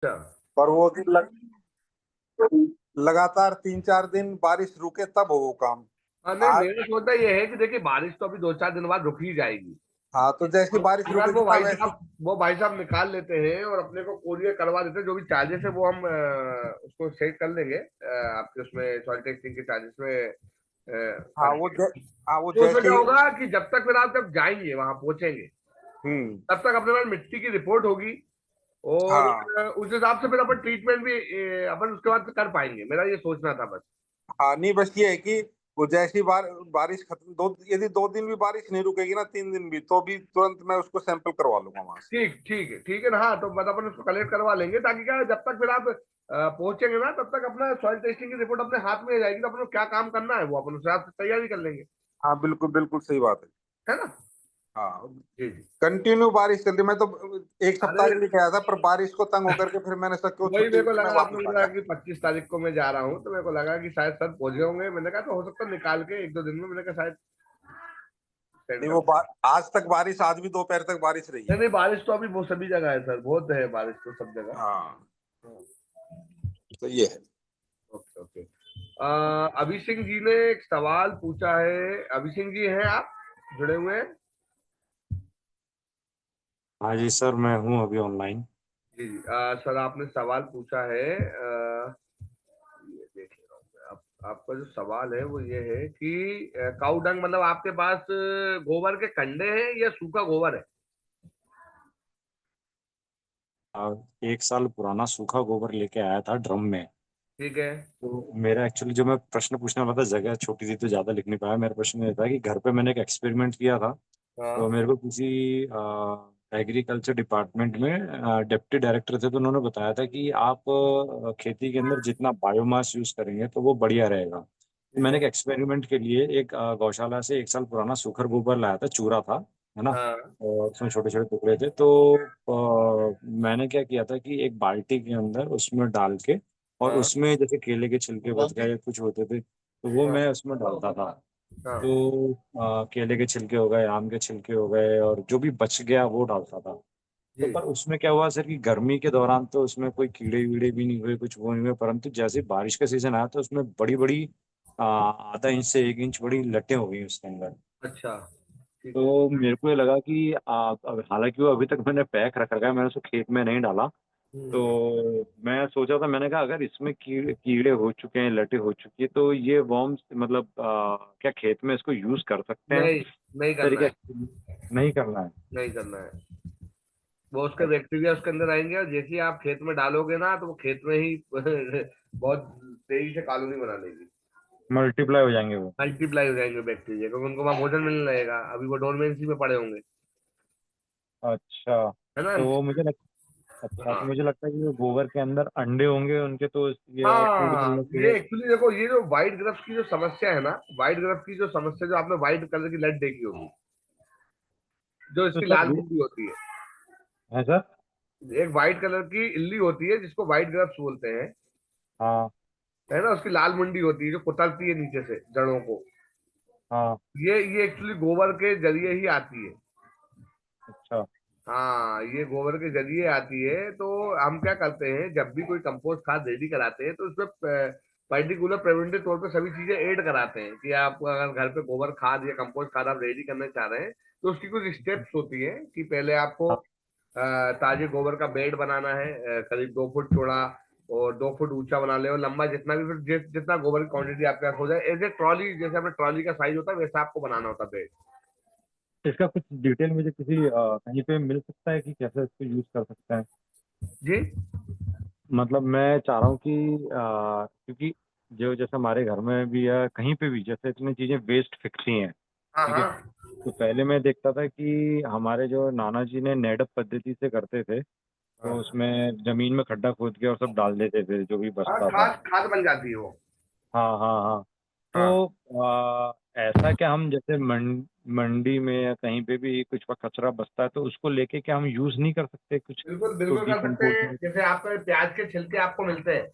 अच्छा। पर वो लगातार 3-4 दिन बारिश रुके तब हो वो काम। हाँ नहीं, आज मेरा सोचना ये है कि देखिए बारिश तो अभी 2-4 दिन बाद रुक ही जाएगी। हाँ, तो जैसी बारिश अगर रुकेगी ना वैसी। वो भाई साहब निकाल लेते हैं और अपने को कोरियर करवा देते हैं, जो भी चार्जेस है वो हम उसको सेट कर लेंगे आपके उसमें सॉइल टेस्टिंग के चार्जेस में हाँ कर वो लेंगे। हाँ वो तो उसमें जैसे क्या ही। होगा कि जब तक फिर आप जब जाएंगे वहां पहुंचेंगे, हम्म। तब तक अपने पास मिट्टी की रिपोर्ट होगी, और हाँ उस हिसाब से फिर अपन ट्रीटमेंट भी अपन उसके बाद कर पाएंगे। मेरा ये सोचना था बस। हाँ, नहीं बस ये है कि वो जैसी बारिश खत्म, यदि 2 दिन भी बारिश नहीं रुकेगी ना, 3 दिन भी, तो भी तुरंत मैं उसको सैंपल करवा लूंगा वहां से। ठीक है ना। हाँ तो मतलब अपन उसको कलेक्ट करवा लेंगे, ताकि क्या है, जब तक फिर आप पहुंचेंगे ना, तब तक अपना सॉइल टेस्टिंग की रिपोर्ट अपने हाथ में आ जाएगी, तो अपन को क्या काम करना है वो अपन उस हिसाब से तैयारी कर लेंगे। हाँ बिल्कुल बिल्कुल सही बात है। है ना। हाँ, जी जी। कंटिन्यू बारिश चल रही, मैं तो एक सप्ताह अरे के लिए गया था, पर बारिश को तंग होकर के फिर मैंने सोचा वही छुट्टी मेरे को लेके मैं लगा, आपने वापस आ बोला गया। कि 25 तारीख को मैं जा रहा हूँ, तो मेरे को लगा कि शायद सर पहुंच गए होंगे। मैंने कहा तो हो सकता है निकाल के 1-2 दिन में, मैंने कहा शायद सेंड नहीं कर वो दें। आज तक बारिश, आज भी दोपहर तक बारिश रही नहीं है। नहीं, बारिश तो अभी वो सभी जगह है सर, बहुत है बारिश तो सब जगह। हाँ, तो ये है। Okay okay. अभी सिंह जी ने एक सवाल पूछा है। अभी सिंह जी हैं आप जुड़े हुए हैं? हाँ जी सर, मैं हूँ अभी ऑनलाइन। जी जी। सर आपने सवाल पूछा है, ये देख ले रहा हूँ मैं। आपका जो सवाल है वो ये है कि काऊ डंग मतलब आपके पास गोबर के कंडे हैं या सूखा गोबर है? 1 साल पुराना सूखा गोबर लेके आया था ड्रम में। ठीक है। तो मेरा एक्चुअली जो मैं प्रश्न पूछने वाला था, जगह छोटी थी तो ज्यादा लिख नहीं पाया। मेरा प्रश्न ये था कि घर पे मैंने एक एक्सपेरिमेंट किया था। तो हाँ मेरे को किसी एग्रीकल्चर डिपार्टमेंट में डिप्टी डायरेक्टर थे, तो उन्होंने बताया था कि आप खेती के अंदर जितना बायोमास यूज करेंगे तो वो बढ़िया रहेगा। तो ठीक मैंने है। एक एक्सपेरिमेंट के लिए एक गौशाला से 1 साल पुराना सूखर गोबर लाया था, चूरा था, है ना। हाँ और उसमें छोटे छोटे टुकड़े थे। तो मैंने क्या किया था कि एक बाल्टी के अंदर उसमें डाल के, और हाँ उसमें जैसे केले के छिलके बच गए या कुछ होते थे, तो वो हाँ मैं उसमें डालता था। हाँ। तो केले के छिलके हो गए, आम के छिलके हो गए, और जो भी बच गया वो डालता था। तो जी। पर उसमें क्या हुआ सर कि गर्मी के दौरान तो उसमें कोई कीड़े वीड़े भी नहीं हुए, कुछ वो नहीं हुए, परंतु जैसे ही बारिश का सीजन आया तो उसमें बड़ी बड़ी आधा इंच से 1 इंच बड़ी लटें हो गई उसके अंदर। अच्छा। ठीक है। तो मेरे को ये लगा कि हालांकि वो अभी तक मैंने पैक रख रखा है, मैंने उसको खेत में नहीं डाला। हम्म। तो मैं सोचा था, मैंने कहा अगर इसमें कीड़े हो चुके हैं, लटे हो चुकी है, तो ये वर्म्स मतलब क्या खेत में इसको यूज कर सकते हैं नहीं, नहीं करना तरीके है। से? नहीं करना है। नहीं करना है। वो उसके बैक्टीरिया उसके अंदर आएंगे, और जैसे ही आप खेत में डालोगे ना, तो वो खेत में ही बहुत तेजी से कॉलोनी बना लेगी। मल्टीप्लाई हो जाएंगे वो। मल्टीप्लाई हो जाएंगे बैक्टीरिया, क्योंकि उनको वहां भोजन मिलने लगेगा। अभी वो डोरमेंसी में पड़े होंगे। अच्छा। है ना। तो अच्छा, तो हाँ मुझे लगता है कि वो गोबर के अंदर अंडे होंगे उनके, तो ये फूड हाँ। मिलने ये से। एक्चुअली देखो, ये जो व्हाइट ग्रफ्ट की जो समस्या है ना, व्हाइट ग्रफ्ट की जो समस्या, जो आपने व्हाइट कलर की लट देखी होगी, जो तो इसकी सर लाल ये मुंडी होती है। है सर। एक व्हाइट कलर की इल्ली होती है जिसको व्हाइट ग्रफ्ट बोलते हैं। हाँ है ना। उसकी लाल मुंडी होती है जो कुतरती है नीचे से जड़ों को। हाँ। ये एक्चुअली गोबर के जरिए ही आती है। अच्छा। हाँ, ये गोबर के जरिए आती है। तो हम क्या करते हैं, जब भी कोई कंपोस्ट खाद रेडी कराते हैं, तो उसमें पर्टिकुलर प्रिवेंटिव तौर पे सभी चीजें ऐड कराते हैं कि आप अगर घर पे गोबर खाद या कंपोस्ट खाद आप रेडी करना चाह रहे हैं, तो उसकी कुछ स्टेप्स होती है कि पहले आपको हाँ। ताजे गोबर का बेड बनाना है, करीब 2 फुट चौड़ा और 2 फुट ऊंचा बना ले, और लंबा जितना भी, फिर जितना गोबर की क्वांटिटी आपके पास हो जाए, एज ए ट्रॉली, जैसे अपने ट्रॉली का साइज होता है वैसा आपको बनाना होता है बेड। इसका कुछ डिटेल मुझे किसी कहीं पे मिल सकता है कि कैसे इसको यूज कर सकते हैं? जी। मतलब मैं चाह रहा हूँ कि क्योंकि जो जैसे हमारे घर में भी है, कहीं पे भी जैसे इतनी चीजें वेस्ट फिक्सी हैं, हाँ ठीक है। हाँ तो पहले मैं देखता था कि हमारे जो नाना जी ने नेडअप पद्धति से करते थे, तो हाँ उसमें जमीन में खड्डा खोद के और सब डाल देते थे जो भी हाँ। बचता था। खाद खाद बन जाती है वो। हाँ हाँ हाँ। हाँ तो ऐसा क्या हम जैसे मंडी में या कहीं पे भी कुछ कचरा बचता है, तो उसको लेके क्या हम यूज नहीं कर सकते कुछ? बिल्कुल तो बिल्कुल कर सकते डिकम्पोज हैं। में। जैसे आपका प्याज के छिलके आपको मिलते हैं,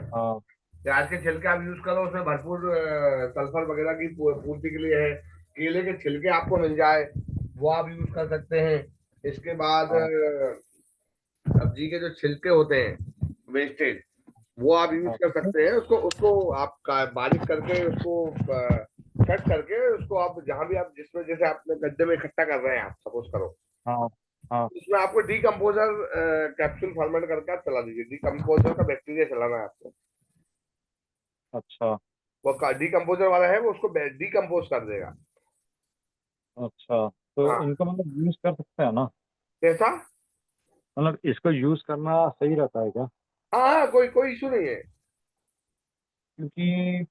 हाँ। प्याज के छिलके आप यूज करो, उसमें भरपूर सल्फर वगैरह की पूर्ति के लिए है। केले के छिलके आपको मिल जाए, वो आप यूज कर सकते हैं। इसके बाद हाँ। सब्जी के जो छिलके होते हैं, वेस्टेज, वो आप यूज हाँ, कर कितने? सकते हैं। उसको उसको आप बारीक करके उसको कट करके उसको आप जहां भी आप जिसमें जैसे आपने गड्ढे में इकट्ठा कर रहे हैं, आप सपोज करो, हाँ हाँ। उसमें आपको डीकम्पोजर कैप्सूल फर्मेंट करके आप चला दीजिए। डीकम्पोजर का बैक्टीरिया चलाना है आपको। अच्छा वो डीकम्पोजर वाला है, वो उसको डीकम्पोज कर देगा। अच्छा, तो हाँ। इनको मतलब यूज कर सकते हैं ना? कैसा? मतलब इसको यूज करना सही रहता है क्या? हाँ हाँ, कोई कोई इशू नहीं है। क्योंकि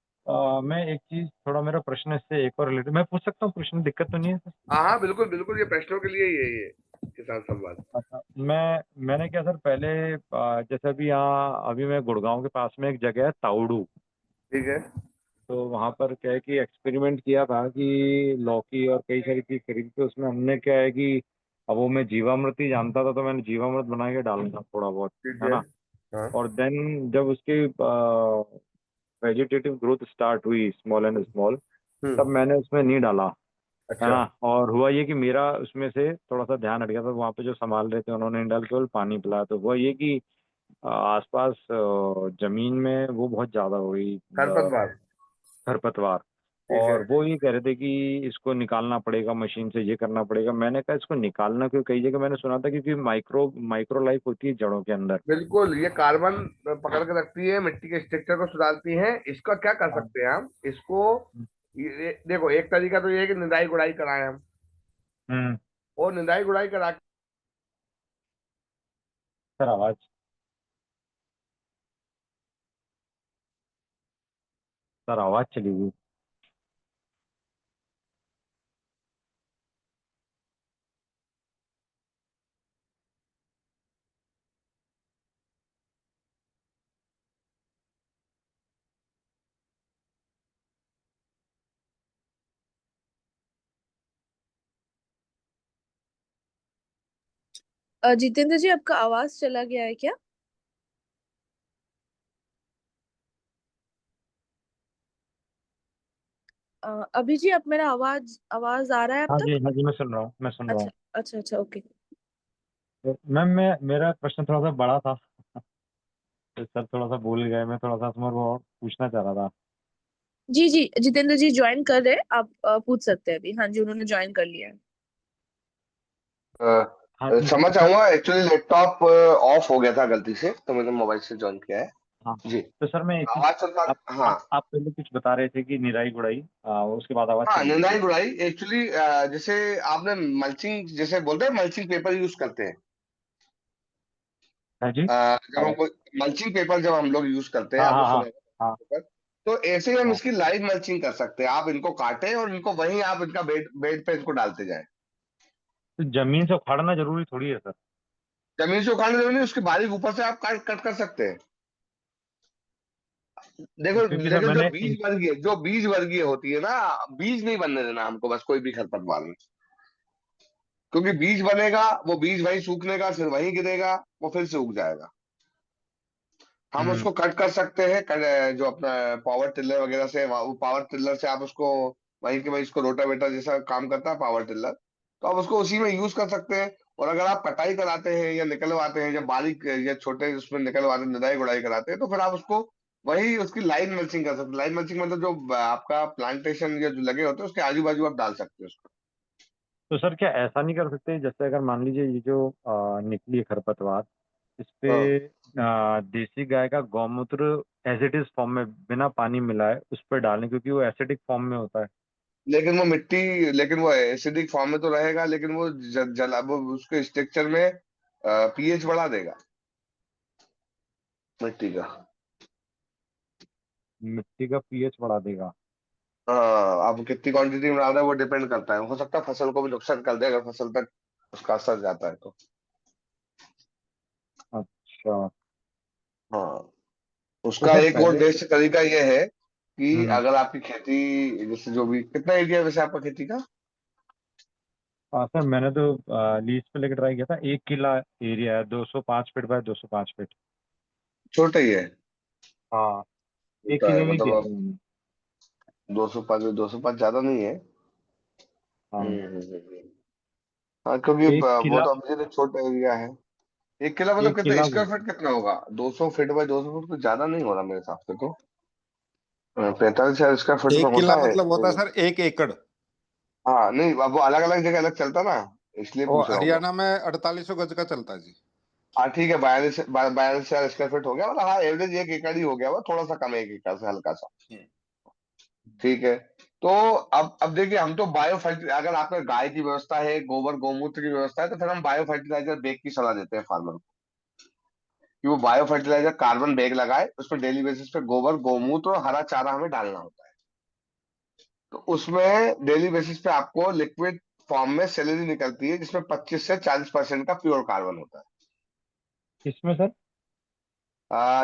मैं एक चीज, थोड़ा मेरा प्रश्न इससे एक और रिलेटेड, मैं पूछ सकता हूँ प्रश्न? दिक्कत तो नहीं है सर? हाँ हाँ, बिल्कुल बिल्कुल, ये प्रश्नों के लिए ही है ये किसान संवाद। अच्छा, मैंने क्या सर, पहले जैसे अभी यहाँ, अभी मैं गुड़गांव के पास में एक जगह है ताउडू। ठीक है। तो वहाँ पर क्या है कि एक्सपेरिमेंट किया था कि लौकी और कई सारी चीज खरीद के, उसमें हमने क्या है कि, अब वो मैं जीवामृत ही जानता था तो मैंने जीवामृत बना के डाला था थोड़ा बहुत, ठीक है है। ना? हाँ। और देन जब उसकी वेजिटेटिव ग्रोथ स्टार्ट हुई, स्मॉल एंड स्मॉल, तब हम्म। मैंने उसमें नहीं डाला, है अच्छा। ना? और हुआ ये कि मेरा उसमें से थोड़ा सा ध्यान हट गया था, वहाँ पे जो संभाल रहे थे उन्होंने नहीं डाल, केवल पानी पिलाया, तो हुआ ये कि आसपास जमीन में वो बहुत ज्यादा हो गई, खरपतवार। खरपतवार। ठीक है। और वो ये कह रहे थे कि इसको निकालना पड़ेगा मशीन से, ये करना पड़ेगा। मैंने कहा इसको निकालना क्यों, कई जगह मैंने सुना था क्योंकि माइक्रो माइक्रो लाइफ होती है जड़ों के अंदर। बिल्कुल, ये कार्बन पकड़ के रखती है, मिट्टी के स्ट्रक्चर को सुधारती है। इसका क्या कर हाँ। सकते हैं हम इसको, देखो एक तरीका तो ये है कि निदाई गुड़ाई कराएं हम। हम्म। और निदाई गुड़ाई करा के सर आवाज, सर आवाज चली गई। जितेंद्र जी, आपका आवाज चला गया है क्या? अभी जी, आप मेरा आवाज आवाज आ रहा है अब तक? हाँ जी, मैं सुन रहा हूँ, मैं सुन रहा अच्छा हूँ। अच्छा अच्छा, ओके। तो मैम, मैं मेरा प्रश्न थोड़ा सा बड़ा था, तो सर थोड़ा सा भूल गए, मैं थोड़ा सा उसमें वो पूछना चाह रहा था। जी जी, जितेंद्र जी ज्वाइन कर रहे हैं, आप पूछ सकते हैं अभी। हाँ जी, उन्होंने ज्वाइन कर लिया है। हाँ जी। क्षमा चाहूंगा, एक्चुअली लैपटॉप ऑफ हो गया था गलती से, तो मैंने मोबाइल से ज्वाइन किया है। हाँ, जी। तो सर मैं एक चीज, आवाज चलता। आप हाँ। आप पहले कुछ बता रहे थे कि निराई गुड़ाई, उसके बाद आवाज हाँ, चली गई थी। निदाई गुड़ाई एक्चुअली जैसे आपने मल्चिंग जैसे बोलते हैं, मल्चिंग पेपर यूज करते हैं। है जी। जब हम कोई मल्चिंग पेपर जब हम लोग यूज करते हैं, हाँ आपने हाँ हाँ सुना हाँ होगा। तो ऐसे ही हम हाँ। इसकी लाइव मल्चिंग कर सकते हैं। आप इनको काटें और इनको वहीं आप इनका बेड बेड पे इनको डालते जाएं। तो जमीन से उखाड़ना जरूरी थोड़ी है सर? जमीन से उखाड़ने जरूरी नहीं, उसके बारीक ऊपर से आप काट कट कर सकते हैं। देखो, क्योंकि सर लेकिन जो मैंने बीज वर्गीय जो बीज वर्गीय होती है ना, बीज नहीं बनने देना हमको बस कोई भी खरपतवार में। क्योंकि बीज बनेगा, वो बीज वहीं सूखने का, फिर वहीं गिरेगा, वो फिर से उग जाएगा। हम हम्म उसको कट कर सकते हैं, जो अपना पावर टिलर वगैरह से, वो पावर टिलर से आप उसको वहीं के वहीं, इसको रोटावेटर जैसा काम करता है पावर टिलर, तो आप उसको उसी में यूज कर सकते हैं। और अगर आप कटाई कराते हैं या निकलवाते हैं, जब बारीक या छोटे उसमें निकलवाते हैं, निदाई गुड़ाई कराते हैं, तो फिर आप उसको वही उसकी लाइन मल्चिंग कर सकते हैं। लाइन मल्चिंग मतलब जो आपका प्लांटेशन या जो लगे होते हैं उसके आजू बाजू आप डाल सकते हैं उसको। तो सर क्या ऐसा नहीं कर सकते, जैसे अगर मान लीजिए ये जो निकली है खरपतवार, इस पे हाँ। देसी गाय का गौमूत्र एज इट इज फॉर्म में बिना पानी मिलाए उस पर डालें, क्योंकि वो एसिडिक फॉर्म में होता है। लेकिन वो एसिडिक फॉर्म में तो रहेगा, लेकिन वो जला वो उसके स्ट्रक्चर में पीएच बढ़ा देगा मिट्टी का। मिट्टी का पीएच बढ़ा देगा? हाँ, आप कितनी क्वांटिटी में डाल रहे हैं वो डिपेंड करता है। हो सकता है फसल को भी नुकसान कर दे अगर फसल तक उसका असर जाता है तो। अच्छा। हाँ। तो उसका सर एक और पहले, बेस्ट तरीका ये है कि हम्म, अगर आपकी खेती जैसे जो भी, कितना एरिया है वैसे आपका खेती का? सर मैंने तो लीज पे लेकर ट्राई किया था, 1 किला एरिया है, 205 फीट बाय 205 फीट। छोटा ही है। हाँ, एक छोटा है किले में किया मतलब था मैंने। 205 में 205 ज्यादा नहीं है। हाँ, हम्म। हाँ, क्योंकि एक वो किला तो अभी तो छोटा एरिया है। 1 किला मतलब एक कितना किला स्क्वायर फीट कितना होगा? 200 फीट बाय 200 फीट, कुछ ज्यादा नहीं हो रहा मेरे हिसाब से तो। 45,000 स्क्वायर फीट में एक किला होता है मतलब होता है तो। सर 1 एकड़। हाँ नहीं, अब वो अलग अलग जगह अलग चलता ना, इसलिए और पूछ रहा हूँ मैं। हरियाणा में 4800 गज का चलता है जी। हाँ ठीक है, 42,000 स्क्वायर फीट हो गया, मतलब हाँ एवरेज 1 एकड़ ही हो गया, वो थोड़ा सा कम है 1 एकड़ से हल्का सा। ठीक है। तो अब देखिए, हम तो बायो फर्टिलाइजर, अगर आपके गाय की व्यवस्था है, गोबर गौमूत्र की व्यवस्था है, तो फिर हम बायो फर्टिलाइजर बैग की सलाह देते हैं फार्मर को, कि वो बायो फर्टिलाइजर कार्बन बैग लगाए, उसमें डेली बेसिस पे गोबर गौमूत्र और हरा चारा हमें डालना होता है। तो उसमें डेली बेसिस पे आपको लिक्विड फॉर्म में सैलरी निकलती है, जिसमें 25 से 40% का प्योर कार्बन होता है। इसमें सर।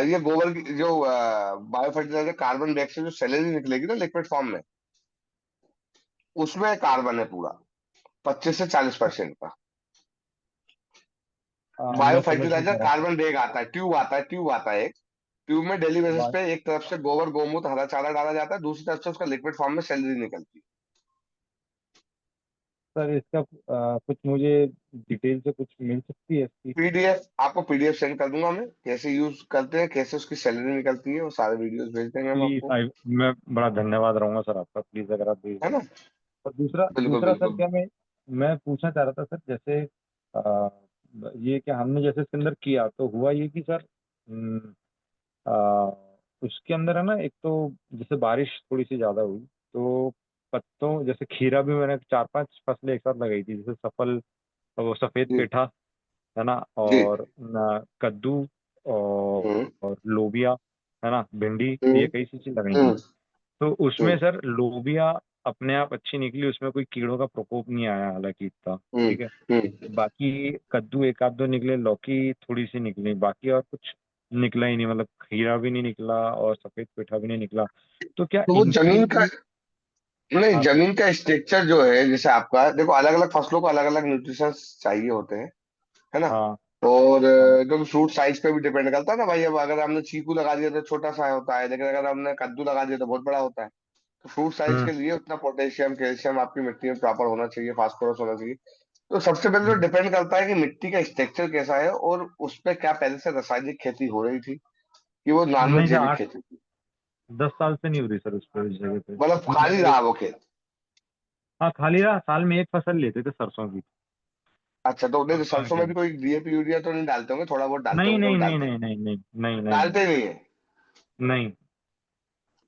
ये गोबर की जो बायो फर्टिलाइजर कार्बन बैग से जो सैलरी निकलेगी ना लिक्विड फॉर्म में, उसमें कार्बन है पूरा 25 से 40% का। बायो मैं समझ नहीं फर्टिलाइजर पा रहा। कार्बन बैग आता है, ट्यूब आता है एक। ट्यूब में डेली बेसिस बात पे एक तरफ से गोबर गौमूत्र हरा चारा डाला जाता है, दूसरी तरफ से उसका लिक्विड फॉर्म में सैलरी निकलती सर इसका कुछ मुझे डिटेल से कुछ मिल सकती है इसकी? है। पीडीएफ, आपको पीडीएफ सेंड कर दूंगा मैं, कैसे यूज करते हैं, कैसे उसकी सैलरी निकलती है, वो सारे वीडियोस भेज देंगे हम प्लीज आपको। आई मैं बड़ा धन्यवाद रहूंगा सर आपका, प्लीज अगर आप भेज है दें। ना? और दूसरा बिल्कुल दूसरा सर बिल्कुल। क्या मैं पूछना चाह रहा था सर, जैसे ये क्या हमने जैसे इसके अंदर किया तो हुआ ये कि सर आ, उसके अंदर है ना, एक तो जैसे बारिश थोड़ी सी ज्यादा हुई तो पत्तों, जैसे खीरा भी मैंने 4-5 फसलें एक साथ लगाई थी, जैसे सफल, वो सफेद जी पेठा है ना, जी। और कद्दू हम्म और लोबिया है ना, भिंडी, हम्म ये कई सी चीज लगाई थी। हम्म तो उसमें हम्म सर लोबिया अपने आप अच्छी निकली, उसमें कोई कीड़ों का प्रकोप नहीं आया हालांकि इतना। हम्म ठीक है। हम्म। बाकी कद्दू एक आध दो निकले, लौकी थोड़ी सी निकली, बाकी और कुछ निकला ही नहीं, मतलब खीरा भी नहीं निकला और सफेद पेठा भी नहीं निकला। तो क्या तो वो इनके जमीन लिए का, भी? नहीं हाँ सर। जमीन का स्ट्रक्चर जो है, जैसे आपका देखो, अलग अलग फसलों को अलग अलग न्यूट्रिशन चाहिए होते हैं, है ना? हाँ और हाँ। जो फ्रूट साइज पे भी डिपेंड करता है ना भाई। अब अगर हमने चीकू लगा दिया तो छोटा सा होता है, लेकिन अगर हमने कद्दू लगा दिया तो बहुत बड़ा होता है। तो फ्रूट साइज हम्म के लिए उतना पोटेशियम कैल्शियम आपकी मिट्टी में प्रॉपर होना चाहिए, फास्फोरस होना चाहिए। तो सबसे पहले तो हम्म। डिपेंड करता है कि मिट्टी का स्ट्रक्चर कैसा है, और उस पे क्या पहले से रासायनिक खेती हो रही थी, कि वो नॉर्मल नहीं सर, जैविक आठ खेती थी। 10 साल से नहीं हो रही सर उस पर, उस जगह पे मतलब उसमें खाली मैंने रहा वो खेत? हाँ खाली रहा, साल में एक फसल लेते थे सरसों की। अच्छा, तो नहीं, तो सरसों या सरसों में गेहूं। भी कोई डीएपी यूरिया तो नहीं डालते होंगे? थोड़ा बहुत डालते नहीं होंगे, कभी नहीं नहीं डालते हैं? नहीं नहीं नहीं नहीं नहीं नहीं डालते नहीं है? नहीं।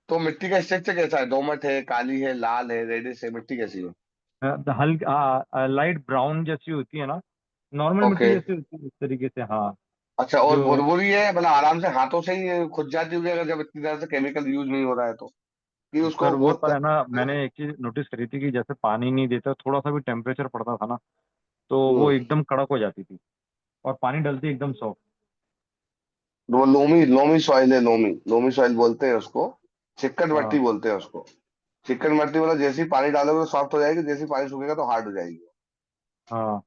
तो मिट्टी का स्ट्रक्चर कैसा है? दोमट है, काली है, लाल है, रेडिश है, मिट्टी कैसी है? हल्की लाइट ब्राउन जैसी होती है ना, नॉर्मल मिट्टी ओके। जैसी होती है उस तरीके से, हाँ। अच्छा, और जो भुरभुरी है, मतलब आराम से हाथों से ही खुद जाती होगी, अगर जब इतनी तरह से केमिकल यूज नहीं हो रहा है तो? कि उसको सर वो बहुत पर है ना, मैंने एक चीज नोटिस करी थी कि जैसे पानी नहीं देता, थोड़ा सा भी टेम्परेचर पड़ता था ना, तो वो हम्म। एकदम कड़क हो जाती थी, और पानी डलती एकदम सॉफ्ट। तो वो लोमी लोमी सॉइल है, लोमी लोमी सॉइल बोलते हैं उसको। चिकन मट्टी हाँ बोलते हैं उसको। चिकन मट्टी मतलब जैसे ही पानी डालोगे तो सॉफ्ट हो जाएगी, जैसे ही पानी सूखेगा तो हार्ड हो जाएगी। हाँ।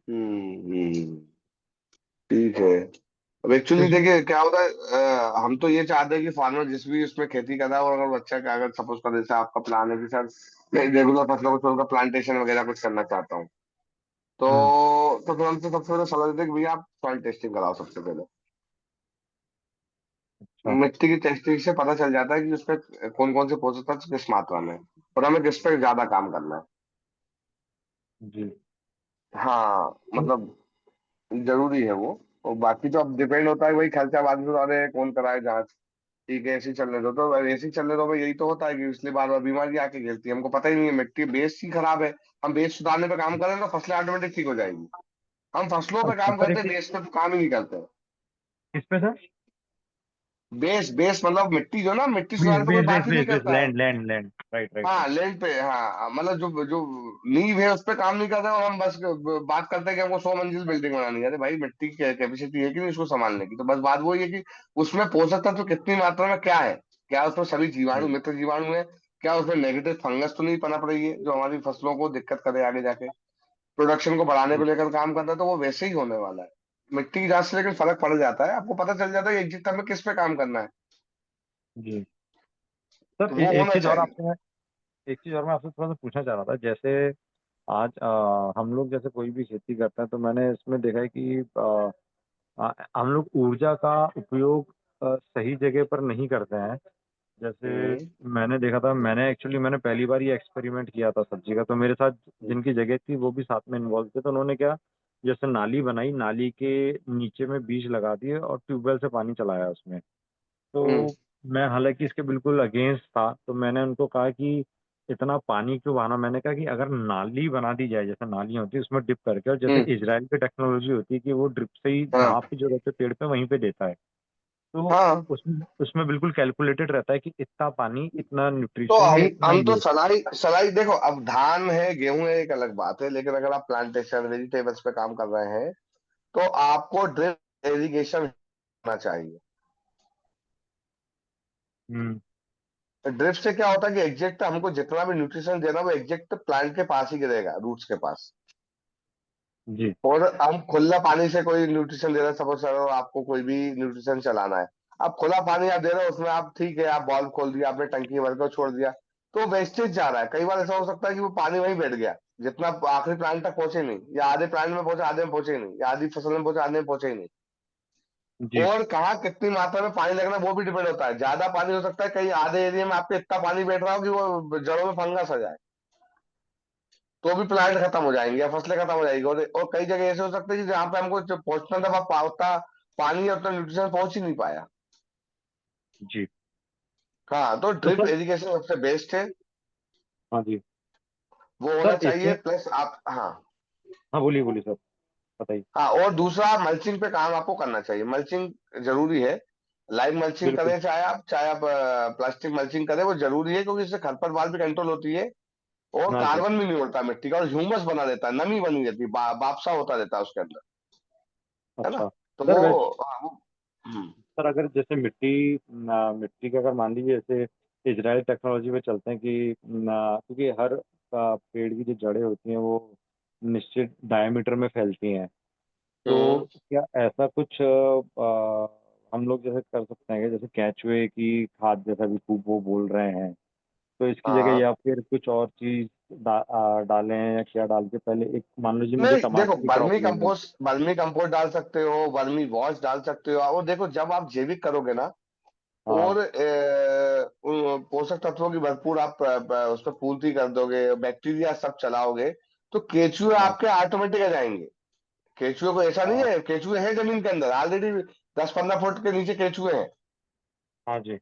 हम्म। ठीक है। अब एक्चुअली इसमें देखिए क्या होता है, हम तो ये चाहते हैं कि फार्मर जिस भी उसमें खेती कर रहा है, और अगर अच्छा का, अगर सपोज कर जैसे आपका प्लान है कि सर मैं रेगुलर फसलों को छोड़कर प्लांटेशन वगैरह कुछ करना चाहता हूँ, हम्म। तो फिर हम तो सबसे पहले सलाह देते हैं कि भैया आप सॉइल टेस्टिंग कराओ सबसे पहले। अच्छा। मिट्टी की टेस्टिंग से पता चल जाता है कि उसमें कौन कौन से पोषक तत्व किस मात्रा में है, और हमें किस पे ज्यादा काम करना है। जी। हाँ तो मतलब जरूरी है वो। और बाकी तो अब डिपेंड होता है वही खर्चा बाद में, तो अरे कौन कराए जांच। ठीक है, ऐसे ही चलने दो, तो ऐसे ही चलने दो भाई, यही तो होता है कि इसलिए बार बार बीमारी आके घेरती है, हमको पता ही नहीं है मिट्टी बेस ही खराब है। हम बेस सुधारने पे काम करें तो फसलें ऑटोमेटिक ठीक हो जाएगी। हम फसलों पे अच्छा काम सर, करते एक हैं, चीज, बेस पे तो काम ही नहीं करते। किस पे सर? बेस बेस मतलब मिट्टी, जो ना मिट्टी बेस सुधारने तो कोई बेस बेस बात ही नहीं बेस बेस करता है। Land land land, right right हाँ राइट। लैंड पे, हाँ मतलब जो जो नींव है उस पे काम नहीं करते, और हम बस बात करते हैं कि हमको 100 मंजिल बिल्डिंग बनानी है। अरे भाई, मिट्टी की कैपेसिटी है कि नहीं इसको संभालने की? तो बस बात वही है कि उसमें पोषक तत्व कितनी मात्रा में क्या है, क्या उसमें सभी जीवाणु मित्र जीवाणु है, क्या उसमें नेगेटिव फंगस तो नहीं पनप रही है जो हमारी फसलों को दिक्कत करे आगे जाके, प्रोडक्शन को बढ़ाने को जी लेकर काम करता है, तो वो वैसे ही होने वाला है। मिट्टी की जांच से लेकिन फर्क पड़ जाता है, आपको पता चल जाता है एग्जिट हमें किस पे काम करना है। जी। सर तो वो एक होना चीज और चाहिए। आपसे मैं एक चीज और मैं आपसे थोड़ा सा पूछना चाह रहा था, जैसे आज हम लोग जैसे कोई भी खेती करते हैं तो मैंने इसमें देखा है कि हम लोग ऊर्जा का उपयोग सही जगह पर नहीं करते हैं। जैसे मैंने देखा था, मैंने पहली बार ये एक्सपेरिमेंट किया था सब्जी का, तो मेरे साथ जिनकी जगह थी वो भी साथ में इन्वॉल्व थे। तो उन्होंने क्या, जैसे नाली बनाई, नाली के नीचे में बीज लगा दिए और ट्यूबवेल से पानी चलाया उसमें। हम्म तो मैं हालांकि इसके बिल्कुल अगेंस्ट था, तो मैंने उनको कहा कि इतना पानी क्यों बहाना। मैंने कहा कि अगर नाली बना दी जाए, जैसे नालियाँ होती है उसमें डिप करके, और जैसे हम्म इजराइल की टेक्नोलॉजी होती है कि वो ड्रिप से ही हाँ जहाँ पे जरूरत है पेड़ पे वहीं पे देता है। तो हाँ। उसमें उसमें बिल्कुल कैलकुलेटेड रहता है कि इतना पानी, इतना तो न्यूट्रिशन है, इतना हम तो ये। सलाई सलाई देखो, अब धान है गेहूं है एक अलग बात है, लेकिन अगर आप प्लांटेशन वेजिटेबल्स पे काम कर रहे हैं तो आपको ड्रिप इरिगेशन होना चाहिए। हम्म। ड्रिप से क्या होता है कि एग्जैक्ट हमको जितना भी न्यूट्रिशन देना वो एग्जैक्ट प्लांट के पास ही गिरेगा, रूट्स के पास। जी और हम खुला पानी से कोई न्यूट्रिशन दे रहे हैं, सपोज करो आपको कोई भी न्यूट्रिशन चलाना है, आप खुला पानी आप दे रहे हो उसमें, आप ठीक है आप बॉल्व खोल दिया आपने, टंकी भर कर छोड़ दिया, तो वेस्टेज जा रहा है। कई बार ऐसा हो सकता है कि वो पानी वहीं बैठ गया, जितना आखिरी प्लांट तक पहुंचे नहीं, या आधे प्लांट में पहुंचा आधे में पहुंचे नहीं, या आधी फसल में पहुंचा आधे में पहुंचे ही नहीं। जी और कहाँ कितनी मात्रा में पानी लगना वो भी डिपेंड होता है। ज्यादा पानी हो सकता है कहीं आधे एरिया में आपके इतना पानी बैठ रहा हो कि वो जड़ों में फंगस आ जाए, तो भी प्लांट खत्म हो जाएंगे या फसलें खत्म हो जाएगी। और कई जगह ऐसे हो सकते हैं कि जहाँ पे हमको जो पहुंचना था वहाँ उतना पानी या उतना न्यूट्रिशन पहुंच ही नहीं पाया। जी। हाँ, तो तो ड्रिप सर, इरिगेशन सबसे बेस्ट है, हाँ जी वो होना सर, चाहिए। इसमें, प्लस आप, हाँ हाँ बोलिए बोलिए सर, बताइए। हाँ, और दूसरा मल्चिंग पे काम आपको करना चाहिए। मल्चिंग जरूरी है। लाइव मल्चिंग बिल्कुल। करें चाहे आप प्लास्टिक मल्चिंग करें, वो जरूरी है, क्योंकि इससे खरपतवार भी कंट्रोल होती है और हाँ जी। कार्बन भी नहीं उड़ता मिट्टी का, और ह्यूमस बना देता है, नमी बनी रहती है, बापसा होता रहता है उसके अंदर, है ना। अच्छा तो सर, वो, वैसे हाँ, वो सर, अगर जैसे मिट्टी का अगर मान लीजिए जैसे इजराइल टेक्नोलॉजी पे चलते हैं कि क्योंकि हर पेड़ की जो जड़ें होती हैं वो निश्चित डायमीटर में फैलती हैं। तो हम्म क्या ऐसा कुछ हम लोग जैसे कर सकते हैं कि जैसे केंचुए की खाद जैसा भी खूब वो बोल रहे हैं, तो इसकी जगह हाँ। या फिर कुछ और चीज डालें, या क्या डाल के पहले, एक मान लीजिए मुझे नहीं देखो, टमाटर की क्रॉप वर्मी लेनी है। कंपोस्ट वर्मी कंपोस्ट डाल सकते हो, वर्मी वॉश डाल सकते हो। और देखो, जब आप जैविक करोगे ना, हाँ और उन पोषक तत्वों की भरपूर आप उस पर पूर्ति कर दोगे, बैक्टीरिया सब चलाओगे, तो केचुए हाँ आपके ऑटोमेटिक आ जाएंगे। केचुए को ऐसा नहीं हाँ है, केचुए है जमीन के अंदर ऑलरेडी, 10-15 फुट के नीचे केचुए हैं। हाँ जी।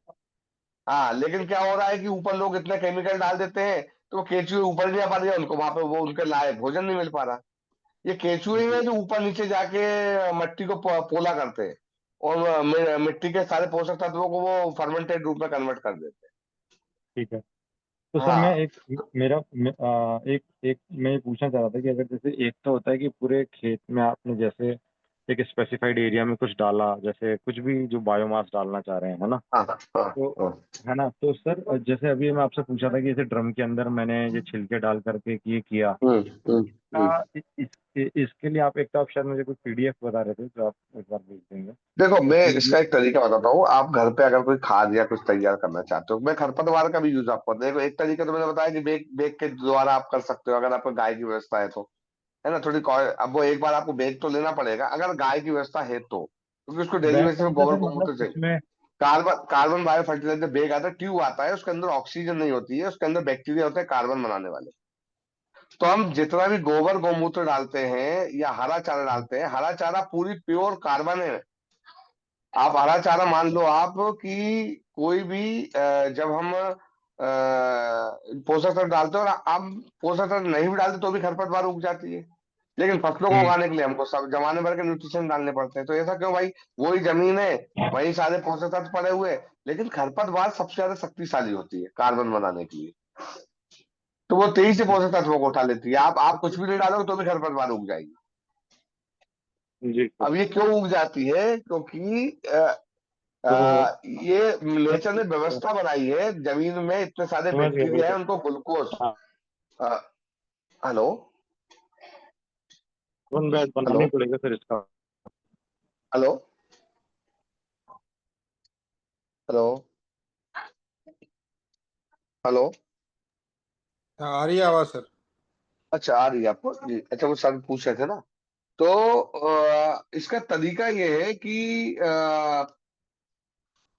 हाँ, लेकिन क्या हो रहा है कि ऊपर लोग इतने केमिकल डाल देते हैं, तो वो केचुए ऊपर नहीं आ पा रही है, उनको वहां पे वो उनके लायक भोजन नहीं मिल पा रहा। ये केचुए ही है जी जो ऊपर नीचे जाके मिट्टी को पोला करते हैं, और मिट्टी के सारे पोषक तत्वों को वो फर्मेंटेड रूप में कन्वर्ट कर देते ठीक है। तो हैं। सर मैं हाँ एक मेरा एक एक मैं ये पूछना चाह रहा था कि अगर जैसे एक तो होता है कि पूरे खेत में आपने जैसे एक स्पेसिफाइड एरिया में कुछ डाला, जैसे कुछ भी जो बायोमास डालना चाह रहे हैं, है ना। हाँ हाँ तो हाँ। है ना, तो सर जैसे अभी मैं आपसे पूछा था कि जैसे ड्रम के अंदर मैंने ये छिलके डाल करके ये किया, हम्म तो हम्म हम्म। इसके लिए आप एक तो आप शायद मुझे कुछ पीडीएफ बता रहे थे, जो आप एक बार भेज देंगे देखो, तो मैं इसका पीडीएफ। एक तरीका बताता हूँ। आप घर पे अगर कोई खाद या कुछ तैयार करना चाहते हो, मैं खरपतवार का भी यूज आपको देखो, एक तरीका तो मैंने बताया कि बेग बेग के द्वारा आप कर सकते हो, अगर आपको गाय की व्यवस्था है तो, है ना। अब वो एक बार आपको बेग तो लेना पड़ेगा अगर गाय की व्यवस्था है तो, क्योंकि उसको डेली बैग बेसिस का में मतलब गोबर सर, मतलब गौमूत्र चाहिए। उसमें। Carbon carbon bio fertiliser bag आता है, ट्यूब आता है, उसके अंदर ऑक्सीजन नहीं होती है, उसके अंदर बैक्टीरिया होते हैं कार्बन बनाने वाले। तो हम जितना भी गोबर गौमूत्र डालते हैं या हरा चारा डालते हैं, हरा चारा पूरी प्योर कार्बन है। आप हरा चारा मान लो आप कि कोई भी जब हम पोषक तत्व डालते हैं, और आप पोषक तत्व नहीं भी डालते तो भी खरपतवार उग जाती है, लेकिन फसलों को हम्म। उगाने के लिए हमको सब जमाने भर के न्यूट्रिशन डालने पड़ते हैं। तो ऐसा क्यों भाई, वही जमीन है, वही सारे पोषक तत्व पड़े हुए हैं, लेकिन खरपतवार सबसे ज्यादा शक्तिशाली होती है कार्बन बनाने के लिए। तो वो तेजी से पोषक तत्वों को उठा लेती है, आप कुछ भी नहीं डालोगे तो भी खरपतवार उग जाएगी। जी सर। अब ये क्यों उग जाती है, क्योंकि तो ये सर, नेचर ने व्यवस्था बनाई है, जमीन में इतने सारे समझ गया बैक्टीरिया है, बिल्कुल। उनको ग्लूकोज। हाँ, अ, हेलो वन बैच बनाना हेलो ही पड़ेगा सर इसका। Hello hello hello. हाँ, आ रही है आवाज सर। अच्छा, आ रही है आपको जी। अच्छा, वो सर पूछ रहे थे ना। तो इसका तरीका ये है कि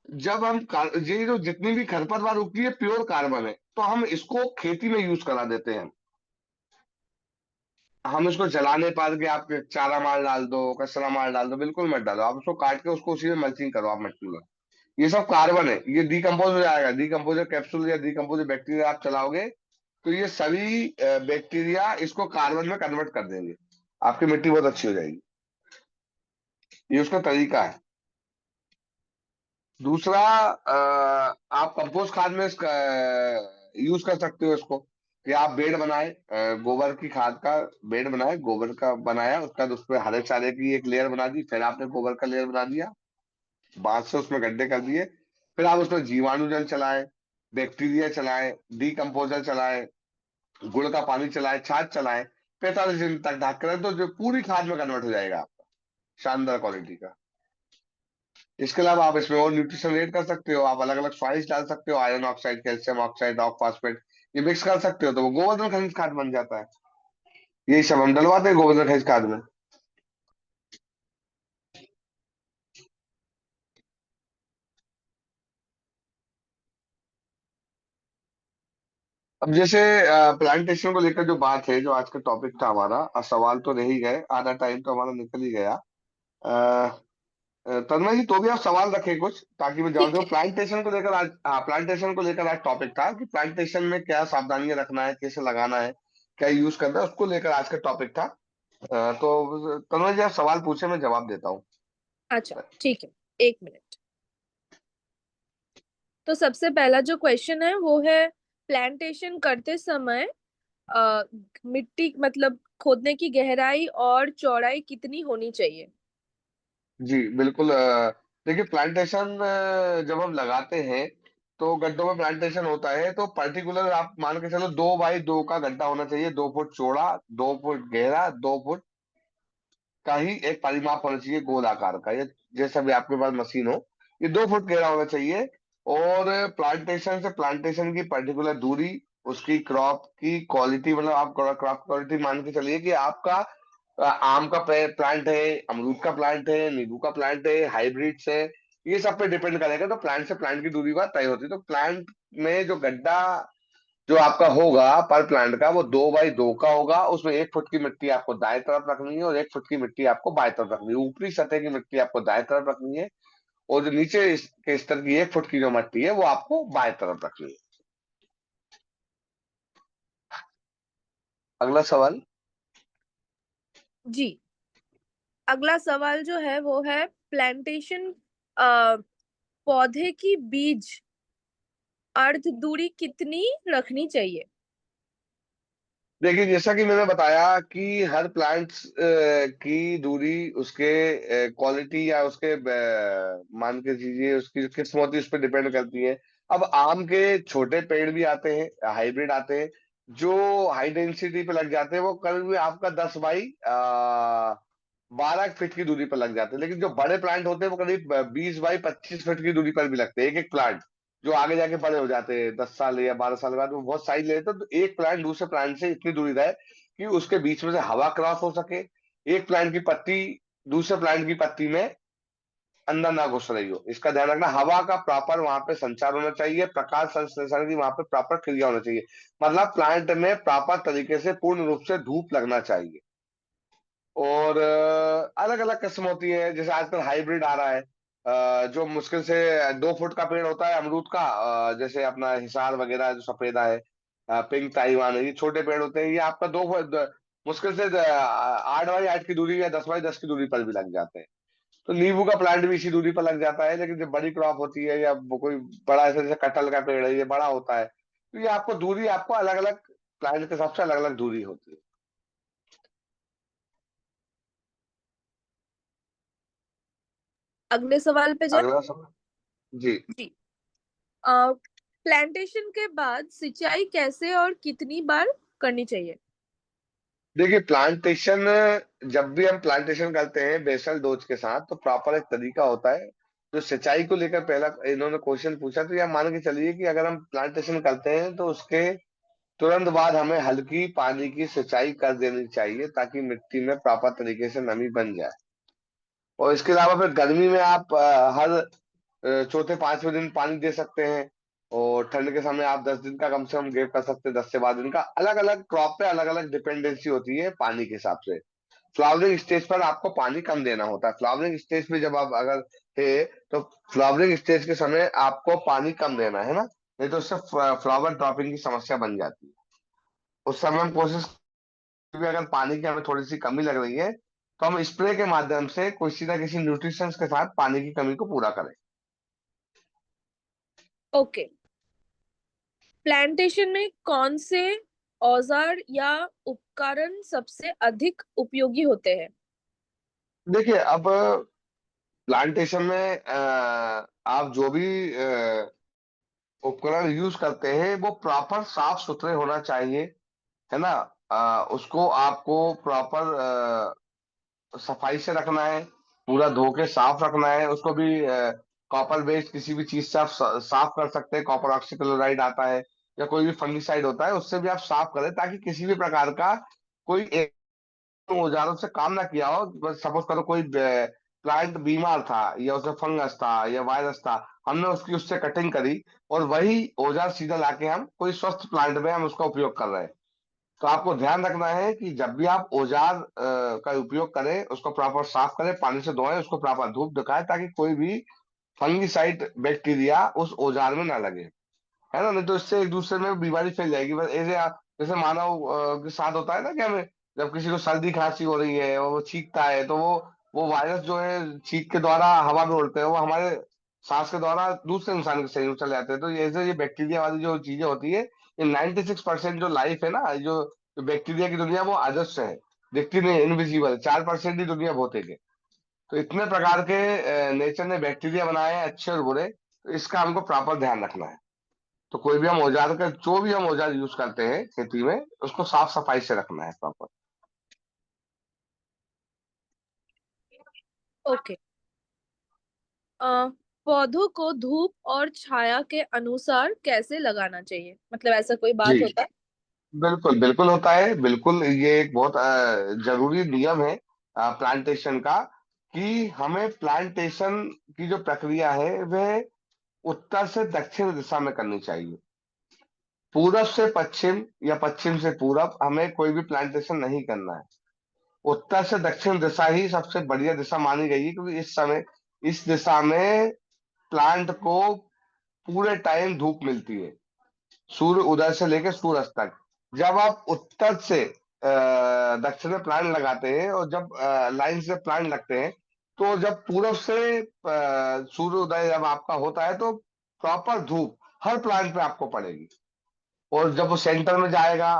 जब हम ये जो जितनी भी खरपतवार उगती है प्योर कार्बन है, तो हम इसको खेती में यूज करा देते हैं। हम इसको जलाने पार के आप चारा मार डाल दो, कचरा मार डाल दो, बिल्कुल मत डालो। आप उसको काट के उसको उसी में मल्चिंग करो आप मट्टी में। ये सब कार्बन है, ये डिकम्पोज हो जाएगा। डिकम्पोजर कैप्सूल या डिकम्पोजर बैक्टीरिया आप चलाओगे तो ये सभी बैक्टीरिया इसको कार्बन में कन्वर्ट कर देंगे। आपकी मिट्टी बहुत अच्छी हो जाएगी। ये उसका तरीका है। दूसरा, आप कंपोस्ट खाद में यूज कर सकते हो इसको, कि आप बेड बनाए, गोबर की खाद का बेड बनाए, गोबर का बनाया, उसके बाद उस पर हरे चारे की एक लेयर बना दी, फिर आपने गोबर का लेयर बना दिया, बांस से उसमें गड्ढे कर दिए, फिर आप उसमें जीवाणु जल चलाएं, बैक्टीरिया चलाएं, डीकम्पोजर चलाएं, गुड़ का पानी चलाएं, छाछ चलाएं, 45 दिन तक ढक कर, तो जो पूरी खाद में कन्वर्ट हो जाएगा आपका, शानदार क्वालिटी का। इसके अलावा आप इसमें और न्यूट्रिशन ऐड कर सकते हो। आप अलग अलग सॉइल्स डाल सकते हो, iron oxide, calcium oxide, rock phosphate, ये मिक्स कर सकते हो, तो वो गोवर्धन खनिज खाद बन जाता है। यही सब हम डलवाते हैं गोवर्धन खनिज खाद में। अब जैसे प्लांटेशन को लेकर जो बात है, जो आज का टॉपिक था हमारा, सवाल तो रह ही गए, आधा टाइम तो हमारा निकल ही गया। तन्मय जी, तो भी आप सवाल रखें कुछ, ताकि मैं जान ठीक सकूं। है। प्लांटेशन को लेकर आज, हाँ, प्लांटेशन को लेकर आज टॉपिक था कि प्लांटेशन में क्या सावधानियां रखना है, कैसे लगाना है, क्या यूज करना है, उसको लेकर आज का टॉपिक था। तो तन्मय जी, आप सवाल पूछे, मैं जवाब देता हूँ। अच्छा ठीक है, एक मिनट। तो सबसे पहला जो क्वेश्चन है वो है, प्लांटेशन करते समय मिट्टी मतलब खोदने की गहराई और चौड़ाई कितनी होनी चाहिए? जी बिल्कुल। देखिए, प्लांटेशन जब हम लगाते हैं तो गड्ढों में प्लांटेशन होता है, तो पर्टिकुलर आप मान के चलो 2 बाई 2 का गड्ढा होना चाहिए, 2 फुट चौड़ा, 2 फुट गहरा, 2 फुट का ही एक परिमाप होना चाहिए गोल आकार का। ये जैसा भी आपके पास मशीन हो, ये 2 फुट गहरा होना चाहिए। और प्लांटेशन से प्लांटेशन की पर्टिकुलर दूरी, उसकी क्रॉप की क्वालिटी, मतलब आप क्रॉप क्वालिटी मान के चलिए कि आपका आम का प्लांट है, अमरूद का प्लांट है, नींबू का प्लांट है, हाइब्रिड्स है, ये सब पे डिपेंड करेगा। तो प्लांट से प्लांट की दूरी बात तय होती है। तो प्लांट में जो गड्ढा जो आपका होगा पर प्लांट का, वो 2 बाई 2 का होगा। उसमें 1 फुट की मिट्टी आपको दाएं तरफ रखनी है और 1 फुट की मिट्टी आपको बाएं तरफ रखनी है। ऊपरी सतह की मिट्टी आपको दाएं तरफ रखनी है, और जो नीचे के स्तर की 1 फुट की जो मिट्टी है वो आपको बाएं तरफ रखनी है। अगला सवाल। जी, अगला सवाल जो है वो है, प्लांटेशन पौधे की बीज अर्ध दूरी कितनी रखनी चाहिए? देखिए, जैसा कि मैंने बताया कि हर प्लांट की दूरी उसके क्वालिटी या उसके मान के चीजिए उसकी जो किस्म होती है उस पर डिपेंड करती है। अब आम के छोटे पेड़ भी आते हैं, हाइब्रिड आते हैं, जो हाई डेंसिटी पे लग जाते हैं, वो करीब आपका 10 बाई 12 फीट की दूरी पर लग जाते हैं। लेकिन जो बड़े प्लांट होते हैं वो करीब 20 बाई 25 फीट की दूरी पर भी लगते हैं, एक एक प्लांट, जो आगे जाके बड़े हो जाते हैं 10 साल या 12 साल के बाद, वो बहुत साइज लेते हैं। तो एक प्लांट दूसरे प्लांट से इतनी दूरी रहे कि उसके बीच में से हवा क्रॉस हो सके, एक प्लांट की पत्ती दूसरे प्लांट की पत्ती में अंदर ना घुस रही हो, इसका ध्यान रखना। हवा का प्रॉपर वहां पे संचार होना चाहिए, प्रकाश संश्लेषण की वहां पे प्रॉपर क्रिया होना चाहिए। मतलब प्लांट में प्रॉपर तरीके से पूर्ण रूप से धूप लगना चाहिए। और अलग अलग किस्म होती है, जैसे आजकल हाइब्रिड आ रहा है, जो मुश्किल से 2 फुट का पेड़ होता है अमरूद का, जैसे अपना हिसार वगैरह जो सफेदा है, पिंक ताइवान है, ये छोटे पेड़ होते हैं। ये आपका मुश्किल से 8 बाई 8 की दूरी या 10 बाई 10 की दूरी पर भी लग जाते हैं। तो नींबू का प्लांट भी इसी दूरी पर लग जाता है। लेकिन जब बड़ी क्रॉप होती है या वो कोई बड़ा ऐसे, जैसे कटहल का पेड़ है, ये बड़ा होता है, तो ये आपको दूरी आपको अलग अलग प्लांट के हिसाब से अलग अलग दूरी होती है। अगले सवाल पे जाए। अगला सवाल। जी। जी, प्लांटेशन के बाद सिंचाई कैसे और कितनी बार करनी चाहिए? देखिए, प्लांटेशन, जब भी हम प्लांटेशन करते हैं बेसल डोज के साथ, तो प्रॉपर एक तरीका होता है। जो सिंचाई को लेकर पहला इन्होंने क्वेश्चन पूछा, तो यह मान के चलिए कि अगर हम प्लांटेशन करते हैं तो उसके तुरंत बाद हमें हल्की पानी की सिंचाई कर देनी चाहिए ताकि मिट्टी में प्रॉपर तरीके से नमी बन जाए। और इसके अलावा फिर गर्मी में आप हर चौथे पांचवें दिन पानी दे सकते हैं। और ठंड के समय आप 10 दिन का कम से कम गैप कर सकते हैं, 10 से 12 दिन का। अलग अलग क्रॉप पे अलग अलग डिपेंडेंसी होती है पानी के हिसाब से। फ्लावरिंग स्टेज पर आपको पानी कम देना होता है। फ्लावरिंग स्टेज पे जब आप अगर है तो फ्लावरिंग स्टेज के समय आपको पानी कम देना है ना, नहीं तो उससे फ्लावर ड्रॉपिंग की समस्या बन जाती है। उस समय हम कोशिश करें, अगर पानी की हमें थोड़ी सी कमी लग रही है तो हम स्प्रे के माध्यम से किसी ना किसी न्यूट्रिशन के साथ पानी की कमी को पूरा करें। ओके। प्लांटेशन में कौन से औजार या उपकरण सबसे अधिक उपयोगी होते हैं? देखिए, अब प्लांटेशन में आप जो भी उपकरण यूज करते हैं वो प्रॉपर साफ सुथरे होना चाहिए, है ना। उसको आपको प्रॉपर सफाई से रखना है, पूरा धो के साफ रखना है उसको भी। कॉपर बेस्ड किसी भी चीज से आप साफ कर सकते हैं। कॉपर ऑक्सीक्लोराइड आता है या कोई भी फंगिसाइड होता है, उससे भी आप साफ करें ताकि किसी भी प्रकार का कोई औजारों से काम ना किया हो। बस सपोज करो कोई प्लांट बीमार था या उसमें फंगस था या वायरस था, हमने उसकी उससे कटिंग करी और वही औजार सीधा लाके हम कोई स्वस्थ प्लांट में हम उसका उपयोग कर रहे हैं। तो आपको ध्यान रखना है कि जब भी आप औजार का उपयोग करें उसको प्रॉपर साफ करें, पानी से धोएं, उसको प्रॉपर धूप दिखाएं ताकि कोई भी फंगिसाइड बैक्टीरिया उस औजार में ना लगे, है ना। नहीं तो इससे एक दूसरे में बीमारी फैल जाएगी। बस ऐसे जैसे मानव के साथ होता है ना कि हमें जब किसी को सर्दी खांसी हो रही है और वो छींकता है तो वो वायरस जो है छींक के द्वारा हवा में उड़ते हैं, वो हमारे सांस के द्वारा दूसरे इंसान के शरीर में चले जाते हैं। तो ये बैक्टीरिया वाली जो चीजें होती है, ये 96% जो लाइफ है ना, जो बैक्टीरिया की दुनिया वो अदृश्य है, दिखती नहीं, इनविजिबल। 4% ही दुनिया भौतिक है। तो इतने प्रकार के नेचर ने बैक्टीरिया बनाए हैं, अच्छे और बुरे। तो इसका हमको प्रॉपर ध्यान रखना है। तो कोई भी हम औजार का जो भी हम औजार यूज करते हैं खेती में, उसको साफ सफाई से रखना है प्रॉपर। ओके। अ, पौधों को धूप और छाया के अनुसार कैसे लगाना चाहिए, मतलब ऐसा कोई जी, बात होता है? बिल्कुल बिल्कुल होता है, बिल्कुल। ये एक बहुत जरूरी नियम है प्लांटेशन का, कि हमें प्लांटेशन की जो प्रक्रिया है वह उत्तर से दक्षिण दिशा में करनी चाहिए। पूरब से पश्चिम या पश्चिम से पूरब हमें कोई भी प्लांटेशन नहीं करना है। उत्तर से दक्षिण दिशा ही सबसे बढ़िया दिशा मानी गई है, क्योंकि इस समय इस दिशा में प्लांट को पूरे टाइम धूप मिलती है, सूर्य उदय से लेकर सूर्य अस्त तक। जब आप उत्तर से दक्षिण में प्लांट लगाते हैं और जब लाइन से प्लांट लगते हैं, तो जब पूरब से सूर्य उदय जब आपका होता है तो प्रॉपर धूप हर प्लांट पे आपको पड़ेगी। और जब वो सेंटर में जाएगा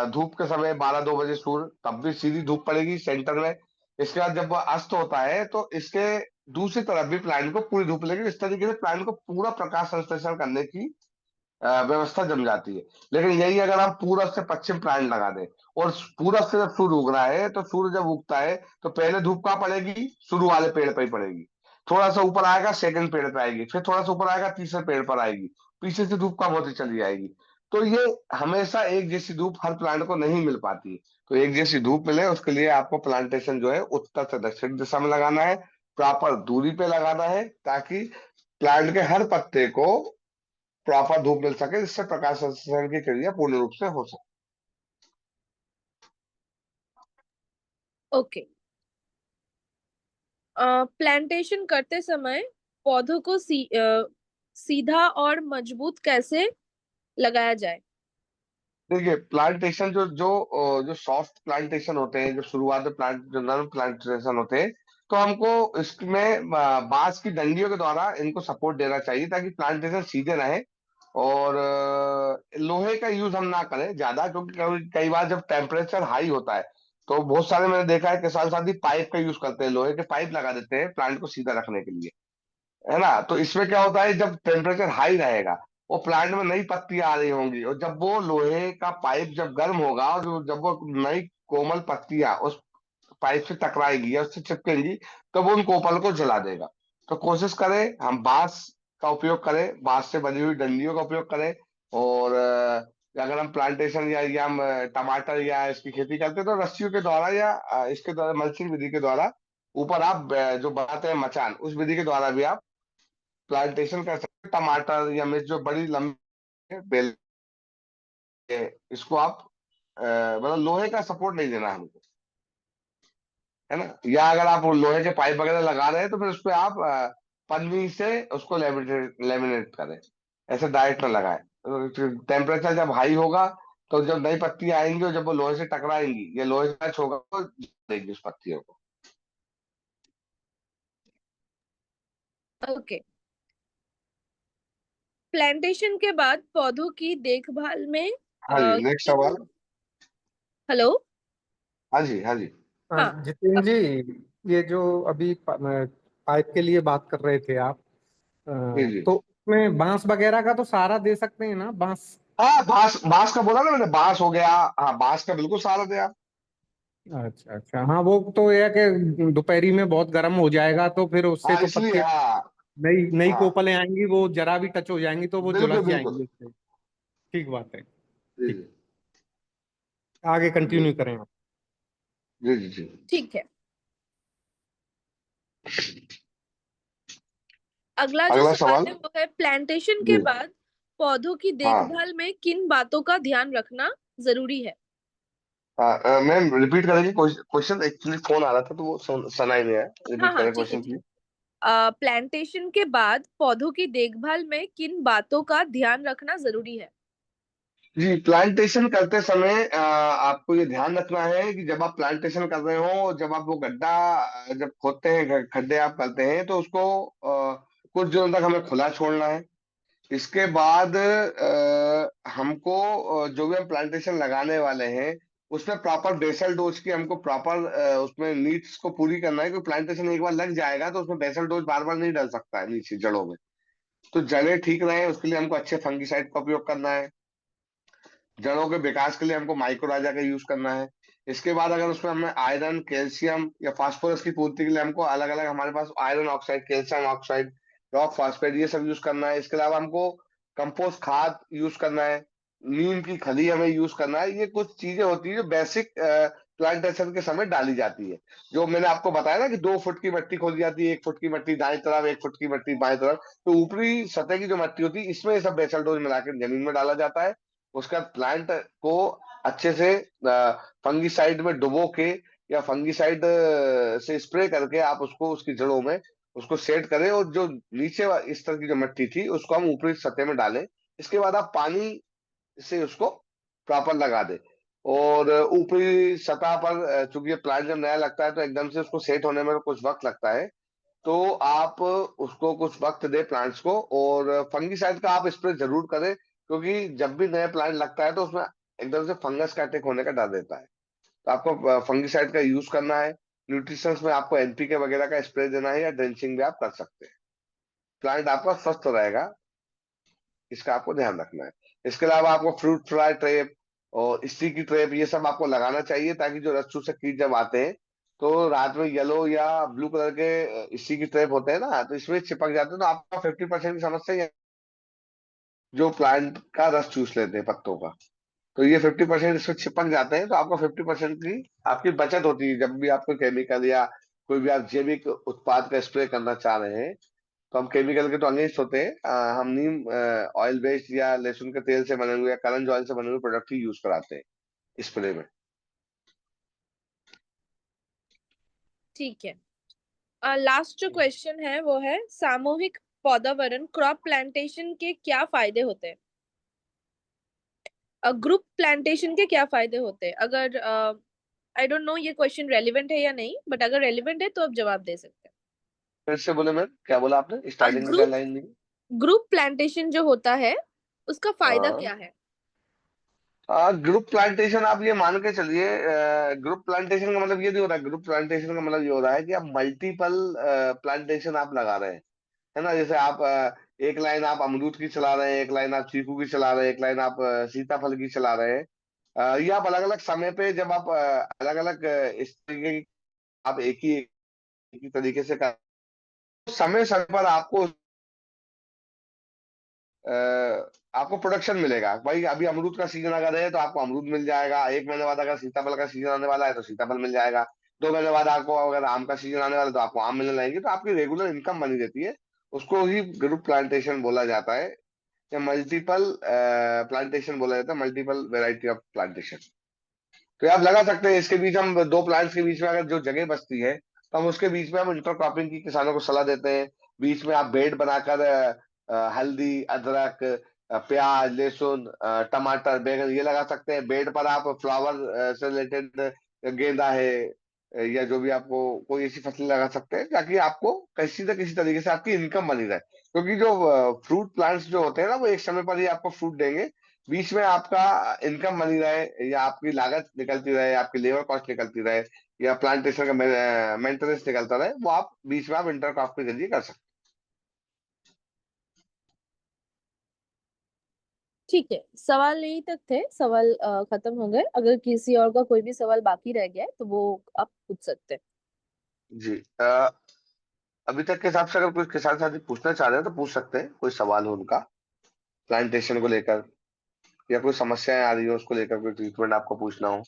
धूप के समय 12-2 बजे सूर्य, तब भी सीधी धूप पड़ेगी सेंटर में। इसके बाद जब वो अस्त होता है तो इसके दूसरी तरफ भी प्लांट को पूरी धूप लगेगी। इस तरीके से प्लांट को पूरा प्रकाश संश्लेषण करने की व्यवस्था जम जाती है। लेकिन यही अगर हम पूरब से पश्चिम प्लांट लगा दें और पूरब से जब सूर्य उग रहा है, तो सूर्य जब उगता है तो पहले धूप कहाँ पड़ेगी? शुरू वाले पेड़ पर ही पड़ेगी। थोड़ा सा ऊपर आएगा सेकंड पेड़ पे आएगी, फिर थोड़ा सा ऊपर आएगा तीसरे पेड़ पर आएगी, पीछे से धूप कम होती चली जाएगी। तो ये हमेशा एक जैसी धूप हर प्लांट को नहीं मिल पाती। तो एक जैसी धूप मिले उसके लिए आपको प्लांटेशन जो है उत्तर से दक्षिण दिशा में लगाना है, प्रॉपर दूरी पे लगाना है, ताकि प्लांट के हर पत्ते को प्रॉपर धूप मिल सके, जिससे प्रकाश संश्लेषण की क्रिया पूर्ण रूप से हो सके। ओके। प्लांटेशन करते समय पौधों को सीधा और मजबूत कैसे लगाया जाए? देखिए, प्लांटेशन जो सॉफ्ट प्लांटेशन होते हैं, जो शुरुआत में प्लांट जो नर्म प्लांटेशन होते हैं, तो हमको इसमें बांस की डंडियों के द्वारा इनको सपोर्ट देना चाहिए ताकि प्लांटेशन सीधे रहे। और लोहे का यूज हम ना करें ज्यादा, क्योंकि कई बार जब टेम्परेचर हाई होता है तो बहुत सारे मैंने देखा है किसान साथी पाइप का यूज करते हैं, लोहे के पाइप लगा देते हैं प्लांट को सीधा रखने के लिए, है ना। तो इसमें क्या होता है, जब टेम्परेचर हाई रहेगा वो प्लांट में नई पत्तियां आ रही होंगी, और जब वो लोहे का पाइप जब गर्म होगा और जब वो नई कोमल पत्तियां उस पाइप से टकराएगी या उससे चिपकेंगी, तो वो उन कोपल को जला देगा। तो कोशिश करें हम बांस का उपयोग करें, बांस से बनी हुई डंडियों का उपयोग करें। और अगर हम प्लांटेशन या हम टमाटर या इसकी खेती करते हैं तो रस्सियों के द्वारा या इसके द्वारा मल्चिंग विधि के द्वारा ऊपर आप जो बनाते हैं मचान, उस विधि के द्वारा भी आप प्लांटेशन कर सकते हैं। टमाटर या मिर्च जो बड़ी लंबी बेल है, इसको आप मतलब लोहे का सपोर्ट नहीं देना है हमको, है ना। या अगर आप लोहे के पाइप वगैरह लगा रहे हैं तो फिर उस पे आप पन्नी से उसको लेमिनेट लेमिनेट करें, ऐसे डायरेक्ट ना लगाए। टेम्परेचर जब हाई होगा तो जब नई पत्तियां आएंगी और जब वो लोहे से टकराएंगी या लोहे से टच होगा तो देगी उस पत्तियों को। ओके। प्लांटेशन के बाद पौधों की देखभाल में हाँ जी, नेक्स्ट सवाल। हेलो। हाँ जी, हाँ जी, हाँ। जितेंद्र जी, ये जो अभी पाइप के लिए बात कर रहे थे आप, जी जी। तो उसमें बांस वगैरह का तो सहारा दे सकते हैं ना? बांस। हाँ, बांस बांस का बोला ना मैंने, बांस हो गया। हाँ, बांस का बिल्कुल सहारा दे आप। अच्छा अच्छा, हाँ वो तो यह है कि दोपहरी में बहुत गर्म हो जाएगा तो फिर उससे हाँ, तो इसलिए पत्ते, हाँ। नई नई हाँ, कोपलें आएंगी, वो जरा भी टच हो जाएंगी तो वो झुलस बिल्कुल बिल्कुल। जाएंगी उससे। ठीक बात है। जी ठीक, आगे जी कंटिन्यू करें आप। जी जी जी। ठीक है। अगला जो अगला सवाल सवाल। है वो है प्लांटेशन के जी। बाद पौधों की हाँ, देखभाल में किन बातों का ध्यान रखना जरूरी है? मैम रिपीट करेंगे क्वेश्चन? एक्चुअली फोन आ रहा था तो वो सुना ही नहीं है। हाँ रिपीट हाँ, करें ठीक है क्वेश्चन ठीक प्लीज। है। प्लांटेशन के बाद पौधों की देखभाल में किन बातों का ध्यान रखना जरूरी है? जी, प्लांटेशन करते समय आपको ये ध्यान रखना है कि जब आप प्लांटेशन कर रहे हो, जब आप वो गड्ढा जब खोदते हैं, खड्डे आप करते हैं तो उसको कुछ दिनों तक हमें खुला छोड़ना है। इसके बाद हमको जो भी हम प्लांटेशन लगाने वाले हैं उसमें प्रॉपर बेसल डोज की हमको प्रॉपर उसमें नीड्स को पूरी करना है, क्योंकि प्लांटेशन एक बार लग जाएगा तो उसमें बेसल डोज बार बार नहीं डल सकता है नीचे जड़ों में। तो जड़ें ठीक रहे उसके लिए हमको अच्छे फंगिसाइड का उपयोग करना है। जड़ों के विकास के लिए हमको माइक्रोराजा का यूज करना है। इसके बाद अगर उसमें हमें आयरन, कैल्शियम या फास्फोरस की पूर्ति के लिए हमको अलग अलग हमारे पास iron oxide, calcium oxide, rock phosphate ये सब यूज करना है। इसके अलावा हमको कंपोस्ट खाद यूज करना है, नीम की खली हमें यूज करना है। ये कुछ चीजें होती है जो बेसिक प्लांटेशन के समय डाली जाती है। जो मैंने आपको बताया ना कि 2 फुट की मिट्टी खोदी जाती है, 1 फुट की मिट्टी दाएं तरफ, 1 फुट की मिट्टी बाएं तरफ, तो ऊपरी सतह की जो मिट्टी होती है इसमें ये सब बेसल डोज मिलाकर जमीन में डाला जाता है। उसका प्लांट को अच्छे से फंगीसाइड में डुबो के या फंगीसाइड से स्प्रे करके आप उसको उसकी जड़ों में उसको सेट करें, और जो नीचे इस तरह की जो मिट्टी थी उसको हम ऊपरी सतह में डालें। इसके बाद आप पानी से उसको प्रॉपर लगा दें। और ऊपरी सतह पर चूंकि ये प्लांट जब नया लगता है तो एकदम से उसको सेट होने में कुछ वक्त लगता है, तो आप उसको कुछ वक्त दे प्लांट्स को। और फंगीसाइड का आप स्प्रे जरूर करें, क्योंकि जब भी नया प्लांट लगता है तो उसमें एकदम से फंगस का अटैक होने का डर रहता है। तो आपको फंगीसाइड का यूज करना है। न्यूट्रिशंस में आपको एनपीके वगैरह का स्प्रे देना है, या ड्रेंचिंग भी आप कर सकते हैं। प्लांट आपका स्वस्थ रहेगा, इसका आपको ध्यान रखना है। इसके अलावा आपको फ्रूट फ्लाई ट्रैप और स्टिकी ट्रैप ये सब आपको लगाना चाहिए, ताकि जो रस चूसक कीट जब आते हैं तो रात में येलो या ब्लू कलर के स्टिकी ट्रैप होते हैं ना, तो इसमें चिपक जाते हैं तो आपका 50% की समस्या ये, जो प्लांट का रस चूस लेते हैं पत्तों का, तो ये 50% इसमें चिपक जाते हैं, तो आपको 50% की आपकी बचत होती है। जब भी आपको केमिकल या कोई भी आप जैविक उत्पाद का स्प्रे करना चाह रहे हैं तो हम केमिकल के तो अगेंस्ट होते हैं। हम नीम ऑयल बेस्ड या लहसुन के तेल से बने हुए या कलंज ऑयल से बने हुए प्रोडक्ट ही यूज कराते हैं स्प्रे में। ठीक है। लास्ट जो क्वेश्चन है वो है सामूहिक पौधावरण क्रॉप प्लांटेशन के क्या फायदे होते हैं? ग्रुप प्लांटेशन के क्या फायदे होते हैं? अगर आई डोंट नो ये क्वेश्चन रेलिवेंट है या नहीं, बट अगर रेलिवेंट है तो आप जवाब दे सकते फिर से बोले मैम, क्या बोला आपने? हैं। स्टार्टिंग में क्या ग्रुप लाइन दी? ग्रुप प्लांटेशन जो होता है उसका फायदा हाँ, क्या है? ग्रुप प्लांटेशन आप ये मान के चलिए, ग्रुप प्लांटेशन का मतलब ये नहीं हो रहा है। ग्रुप प्लांटेशन का मतलब ये हो रहा है कि आप मल्टीपल प्लांटेशन आप लगा रहे हैं, है ना। जैसे आप एक लाइन आप अमरूद की चला रहे हैं, एक लाइन आप चीकू की चला रहे हैं, एक लाइन आप सीताफल की चला रहे हैं। ये आप अलग अलग समय पे जब आप अलग अलग इस तरीके की आप एक ही तरीके से कर, समय समय पर आपको आपको प्रोडक्शन मिलेगा भाई। अभी अमरूद का सीजन अगर है तो आपको अमरूद मिल जाएगा, 1 महीने बाद अगर सीताफल का सीजन आने वाला है तो सीताफल मिल जाएगा, 2 महीने बाद आपको अगर आम का सीजन आने वाला है तो आपको आम मिलने लगेंगे। तो आपकी रेगुलर इनकम बनी रहती है। उसको ही ग्रुप प्लांटेशन बोला जाता है, या मल्टीपल प्लांटेशन बोला जाता है, मल्टीपल वेराइटी ऑफ प्लांटेशन। तो ये आप लगा सकते हैं। इसके बीच हम दो प्लांट्स के बीच में अगर जो जगह बचती है तो हम उसके बीच में हम इंटरक्रॉपिंग की किसानों को सलाह देते हैं। बीच में आप बेड बनाकर हल्दी, अदरक, प्याज, लहसुन, टमाटर, बैगन ये लगा सकते हैं। बेड पर आप फ्लावर से रिलेटेड गेंदा है, या जो भी आपको कोई ऐसी फसल लगा सकते हैं, ताकि आपको किसी न किसी तरीके से आपकी इनकम बनी रहे। क्योंकि जो फ्रूट प्लांट्स जो होते हैं ना, वो एक समय पर ही आपको फ्रूट देंगे। बीच में आपका इनकम बनी रहे, या आपकी लागत निकलती रहे, आपकी लेबर कॉस्ट निकलती रहे, या प्लांटेशन का मेंटेनेंस निकलता रहे, वो आप बीच में आप इंटरक्रॉप के जरिए कर सकते ठीक है, सवाल यही तक थे, सवाल खत्म हो गए। अगर किसी और का कोई भी सवाल बाकी रह गया है तो वो आप पूछ सकते हैं। हैं। जी, अभी तक के हिसाब से अगर कोई किसान साथी पूछना चाह रहे हैं तो पूछ सकते हैं, कोई सवाल हो उनका प्लांटेशन को लेकर, या कोई समस्याएं आ रही हो उसको लेकर, कोई ट्रीटमेंट आपको पूछना हो।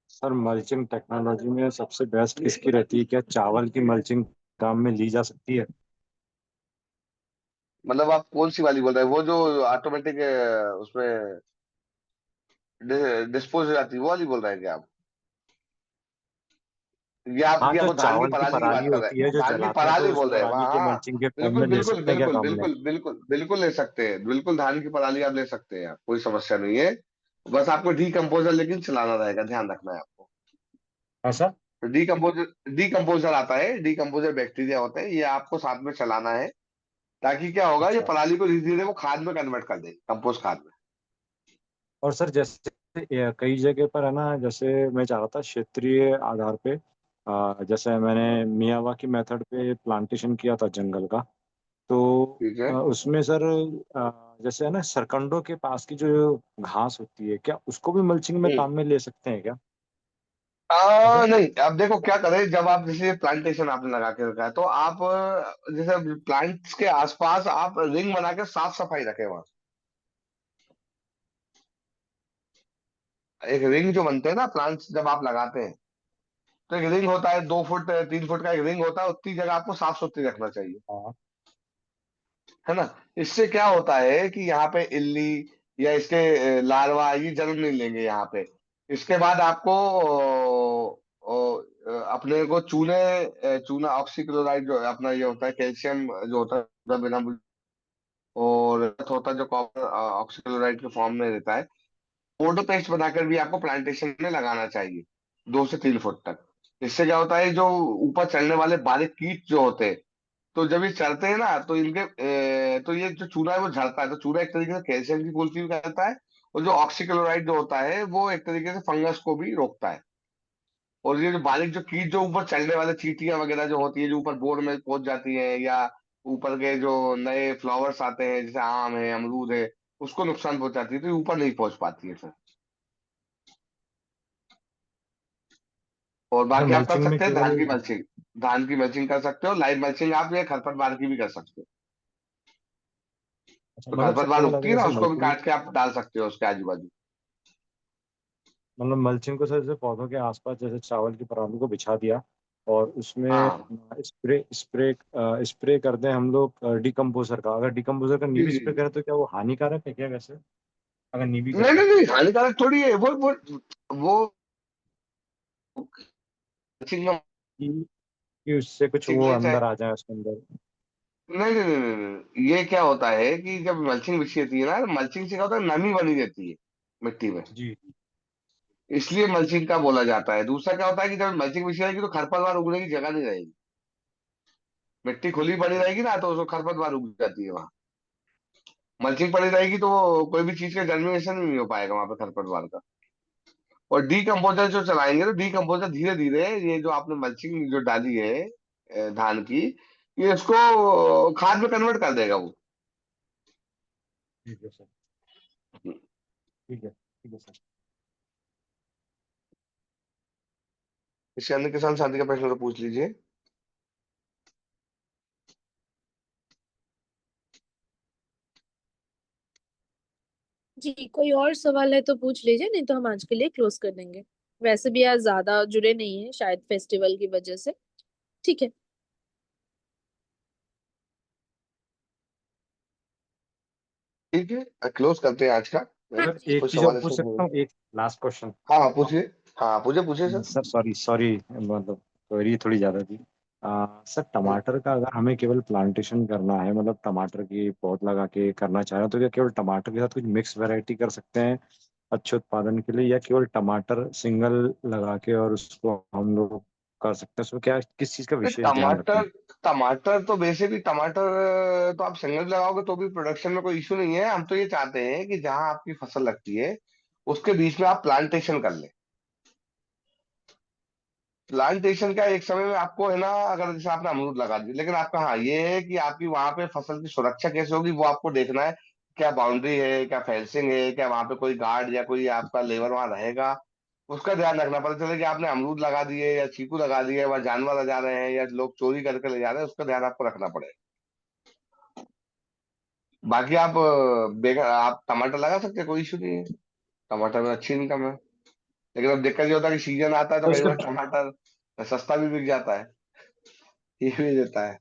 सर मल्चिंग टेक्नोलॉजी में सबसे बेस्ट किसकी रहती है? क्या चावल की मल्चिंग काम में ली जा सकती है? मतलब आप कौन सी वाली बोल रहे हैं, वो जो ऑटोमेटिक उसमें डिस्पोज हो जाती है वो वाली बोल रहे हैं क्या आप? या हाँ, आपकी जो वो धान की चावल की पराली की पराली बात कर रहे होती है हैं? जो धान की जलाते हैं पराली तो उस बोल रहे हैं, पराली हाँ को हाँ। मल्चिंग के फॉर्म बिल्कुल में ले बिल्कुल सकते हैं क्या बिल्कुल काम में? बिल्कुल बिल्कुल बिल्कुल ले सकते हैं, बिल्कुल धान की पराली आप ले सकते हैं, आप कोई समस्या नहीं है। बस आपको डीकम्पोजर लेकिन चलाना रहेगा, ध्यान रखना है आपको। ऐसा? तो डीकम्पोजर आता है, डीकम्पोजर बैक्टीरिया होते हैं, ये आपको साथ में चलाना है। ताकि क्या होगा, ये अच्छा। पराली को धीरे धीरे वो खाद में कन्वर्ट कर देगी, कंपोस्ट खाद में। और सर जैसे कई जगह पर है ना, जैसे मैं चाह रहा था क्षेत्रीय आधार पे जैसे मैंने मियावाकी मेथड पे प्लांटेशन किया था जंगल का। तो ठीक है। उसमें सर जैसे है ना सरकंडों के पास की जो घास होती है, क्या उसको भी मल्चिंग में काम में ले सकते हैं क्या? ऐसा? नहीं, अब देखो क्या करें, जब आप जैसे प्लांटेशन आपने लगा के रखा है तो आप जैसे प्लांट्स के आसपास आप रिंग बना के साफ सफाई रखें वहां। एक रिंग जो बनते हैं ना प्लांट्स जब आप लगाते हैं, तो एक रिंग होता है 2 फुट 3 फुट का, एक रिंग होता है, उतनी जगह आपको साफ सुथरी रखना चाहिए, हाँ। है ना। इससे क्या होता है कि यहाँ पे इल्ली या इसके लार्वा ये जन्म नहीं लेंगे यहाँ पे। इसके बाद आपको अपने को चूना ऑक्सीक्लोराइड जो अपना ये होता है, कैल्शियम जो होता है बिना, और होता है जो कॉपर ऑक्सीक्लोराइड के फॉर्म में रहता है, फोटो पेस्ट बनाकर भी आपको प्लांटेशन में लगाना चाहिए 2 से 3 फुट तक। इससे क्या होता है, जो ऊपर चढ़ने वाले बारीक कीट जो होते हैं, तो जब ये चढ़ते हैं ना तो तो ये जो चूना है वो झड़ता है, तो चूना एक तरीके से कैल्शियम की पूर्ति भी करता है, और जो ऑक्सीक्लोराइड जो होता है वो एक तरीके से फंगस को भी रोकता है। और ये जो बारीक जो कीट जो ऊपर चढ़ने वाले चींटियां वगैरह जो होती है, जो ऊपर बोर्ड में पहुंच जाती है, या ऊपर के जो नए फ्लावर्स आते हैं जैसे आम है, अमरूद है, उसको नुकसान पहुंचाती है, तो ये ऊपर नहीं पहुंच पाती है फिर। और सर बाकी आप कर मल्चिंग में सकते हैं केवल धान की मल्चिंग कर सकते हो, लाइव मल्चिंग आप ये खरपतवार की भी कर सकते हो। अच्छा, तो मतलब सर खरपतवार केवल उगती अगर है ना, जैसे उसको भी मल्चिंग, काट के आप डाल सकते हो उसके आजू बाजू। मतलब मल्चिंग को सर जैसे पौधों के आसपास जैसे चावल की पराली को बिछा दिया और उसमें हाँ स्प्रे स्प्रे स्प्रे कर दें हम लोग डिकम्पोजर का, अगर डिकम्पोजर का जी नींव जी स्प्रे जी। करें तो क्या वो हानिकारक है क्या वैसे, अगर नींव नहीं करते नहीं हैं? नहीं, हानिकारक थोड़ी है वो मल्चिंग में कि उससे कुछ मल्चिंग वो में चाहे, अंदर आ जाए उसके अंदर? नहीं नहीं नहीं नहीं नहीं। ये क्या होता है कि जब मल्चिंग बिछी रहती है ना, मल्चिंग से क्या होता है, नमी बनी रहती है मिट्टी में, जी। इसलिए मल्चिंग का बोला जाता है। दूसरा क्या होता है कि जब मल्चिंग बिछी रहेगी तो खरपतवार उगने की जगह नहीं रहेगी, मिट्टी खुली पड़ी रहेगी ना, तो उसको खरपतवार उग जाती है वहां। मल्चिंग पड़ी रहेगी तो वो कोई भी चीज का जर्मिनेशन नहीं हो पाएगा वहां पे खरपतवार का। और डीकम्पोजर जो चलाएंगे तो डीकम्पोजर धीरे धीरे ये जो आपने मल्चिंग जो डाली है धान की, ये इसको खाद में कन्वर्ट कर देगा वो। ठीक है सर। ठीक है सर। इससे अन्य किसान साथी का प्रश्न तो पूछ लीजिए। जी, कोई और सवाल है तो पूछ लीजिए, नहीं तो हम आज के लिए क्लोज कर देंगे। वैसे भी आज ज्यादा जुड़े नहीं है शायद फेस्टिवल की वजह से। ठीक है। ठीक है, क्लोज करते हैं आज का। हाँ सर जी। एक कोई चीज और सवाल पूछ इसमें सकता हूँ, एक लास्ट क्वेश्चन। हाँ हाँ पूछिए। हाँ पूछिए पूछिए सर। सर सॉरी सॉरी, मतलब क्वेरी थोड़ी ज्यादा थी। सर टमाटर का अगर हमें केवल प्लांटेशन करना है, मतलब टमाटर की पौध लगा के करना चाह रहे हैं, तो क्या केवल टमाटर के साथ कुछ मिक्स वैरायटी कर सकते हैं अच्छे उत्पादन के लिए, या केवल टमाटर सिंगल लगा के और उसको हम लोग कर सकते हैं? उसमें क्या किस चीज का तो विशेष ध्यान रखें? टमाटर टमाटर तो बेसिकली टमाटर तो आप सिंगल लगाओगे तो भी प्रोडक्शन में कोई इशू नहीं है। हम तो ये चाहते हैं कि जहां आपकी फसल लगती है उसके बीच में आप प्लांटेशन कर लें। प्लांटेशन का एक समय में आपको है ना, अगर जैसे आपने अमरूद लगा दी, लेकिन आपका हाँ ये है कि आपकी वहां पे फसल की सुरक्षा कैसे होगी वो आपको देखना है। क्या बाउंड्री है, क्या फेंसिंग है, क्या वहां पे कोई गार्ड या कोई आपका लेबर वहां रहेगा, उसका ध्यान रखना। पता चले कि आपने अमरूद लगा दिए या चीकू लगा दिए, वह जानवर आ जा रहे हैं या लोग चोरी करके ले जा रहे हैं, उसका ध्यान आपको रखना पड़ेगा। बाकी आप बेगर आप टमाटर लगा सकते हैं, कोई इशू नहीं है। टमाटर में अच्छी इनकम है। लेकिन अब दिक्कत ये होता है कि सीजन आता है तो तो कई इसके, बार टमाटर सस्ता भी बिक जाता है। ये भी देता है।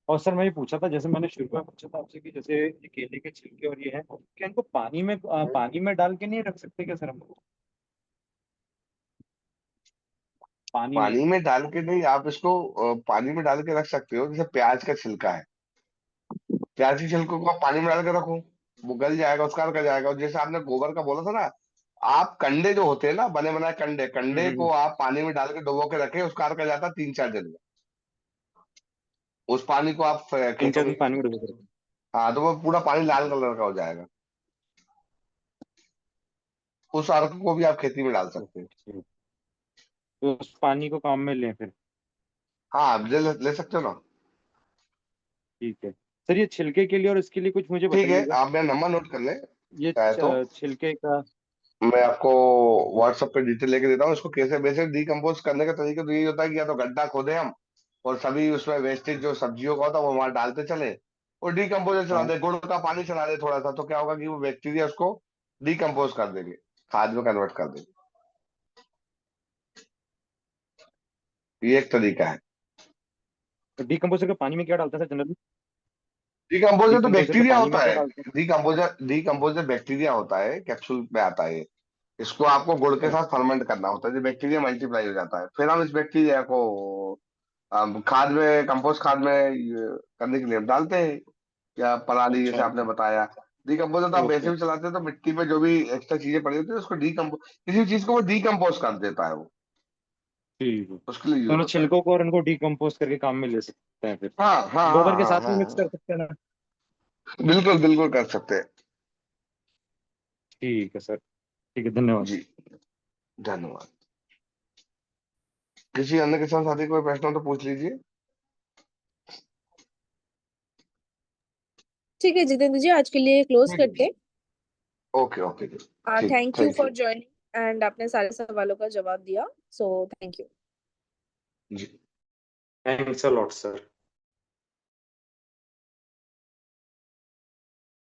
और सर मैं ये पूछा था, जैसे मैंने शुरू में पूछा था आपसे कि जैसे ये केले के छिलके और ये है, क्या इनको पानी में डाल के नहीं रख सकते क्या सर हम लोग? पानी में। पानी में डाल के नहीं, आप इसको पानी में डाल के रख सकते हो। जैसे प्याज का छिलका है, प्याज के छिलकों को आप पानी में डाल के रखो, वो गल जाएगा, उसका रखा जाएगा। और जैसे आपने गोबर का बोला था ना, आप कंडे जो होते हैं ना, बने बनाए कंडे, कंडे को हम्म। आप पानी में डाल के डुबो के रखे, उसका रखा जाता है 3-4 दिन में। उस पानी को आप तीन खेतों चार दिन में, पानी में डुबो कर। हाँ तो वो पूरा पानी लाल कलर का हो जाएगा। उस अर्क को भी आप खेती में डाल सकते हैं। ओके, तो उस पानी को काम में लें फिर? हाँ आप ले सकते हो ना। ठीक है सर, ये छिलके के लिए और इसके लिए कुछ मुझे ठीक है, बताइएगा। आप मेरा नंबर नोट कर लें ये चाहे तो। छिलके का। मैं आपको व्हाट्सएप पे डिटेल लेके देता हूँ। इसको कैसे बेसिक डिकम्पोज करने का तरीका तो यही होता है कि या तो गड्ढा खोदे हम, और सभी उसमें वेस्टेज जो सब्जियों का होता है वो वहां डालते चले, और डिकम्पोजर चला हाँ। दे, गुड़ का पानी चला दे थोड़ा सा, तो क्या होगा कि वो बैक्टीरिया उसको डिकम्पोज कर देंगे, खाद में कन्वर्ट कर देंगे। ये एक तरीका है। तो डीकम्पोजर का पानी में क्या डालता है सर जनरली? डिकम्पोजर तो डीकम्पोजर का बैक्टीरिया पानी में होता क्या है। डालते हैं? डिकम्पोजर बैक्टीरिया होता है, कैप्सूल में आता है। इसको आपको गुड़ के साथ फर्मेंट करना होता है, जो बैक्टीरिया मल्टीप्लाई हो जाता है, फिर हम इस बैक्टीरिया को खाद में, कंपोस्ट खाद में करने के लिए हम डालते हैं, या पराली अच्छा जैसे आपने अच्छा। बताया। डिकम्पोजर तो आप वैसे ओके। भी चलाते हैं तो मिट्टी में जो भी एक्स्ट्रा चीजें पड़ी होती है उसको डिकम्पोज, किसी चीज को वो डिकम्पोज कर देता है, वो ठीक है, उसके लिए तो यूज ना होता है। छिलकों को और इनको डीकम्पोज करके काम में ले सकते हैं फिर? हाँ हाँ हाँ गोबर के हाँ साथ हाँ भी मिक्स कर हाँ। सकते हैं ना? बिल्कुल बिल्कुल कर सकते हैं। ठीक है सर, ठीक है, धन्यवाद। जी धन्यवाद। किसी अन्य किसान साथी कोई प्रश्न हो तो पूछ लीजिए। ठीक है जितेंद्र जी, आज के लिए क्लोज ठीक करते है। हैं। ओके ओके जी। ठीक, thank you thank for you. Joining and आपने सारे सवालों का जवाब दिया, सो थैंक यू। जी। Thanks a lot sir.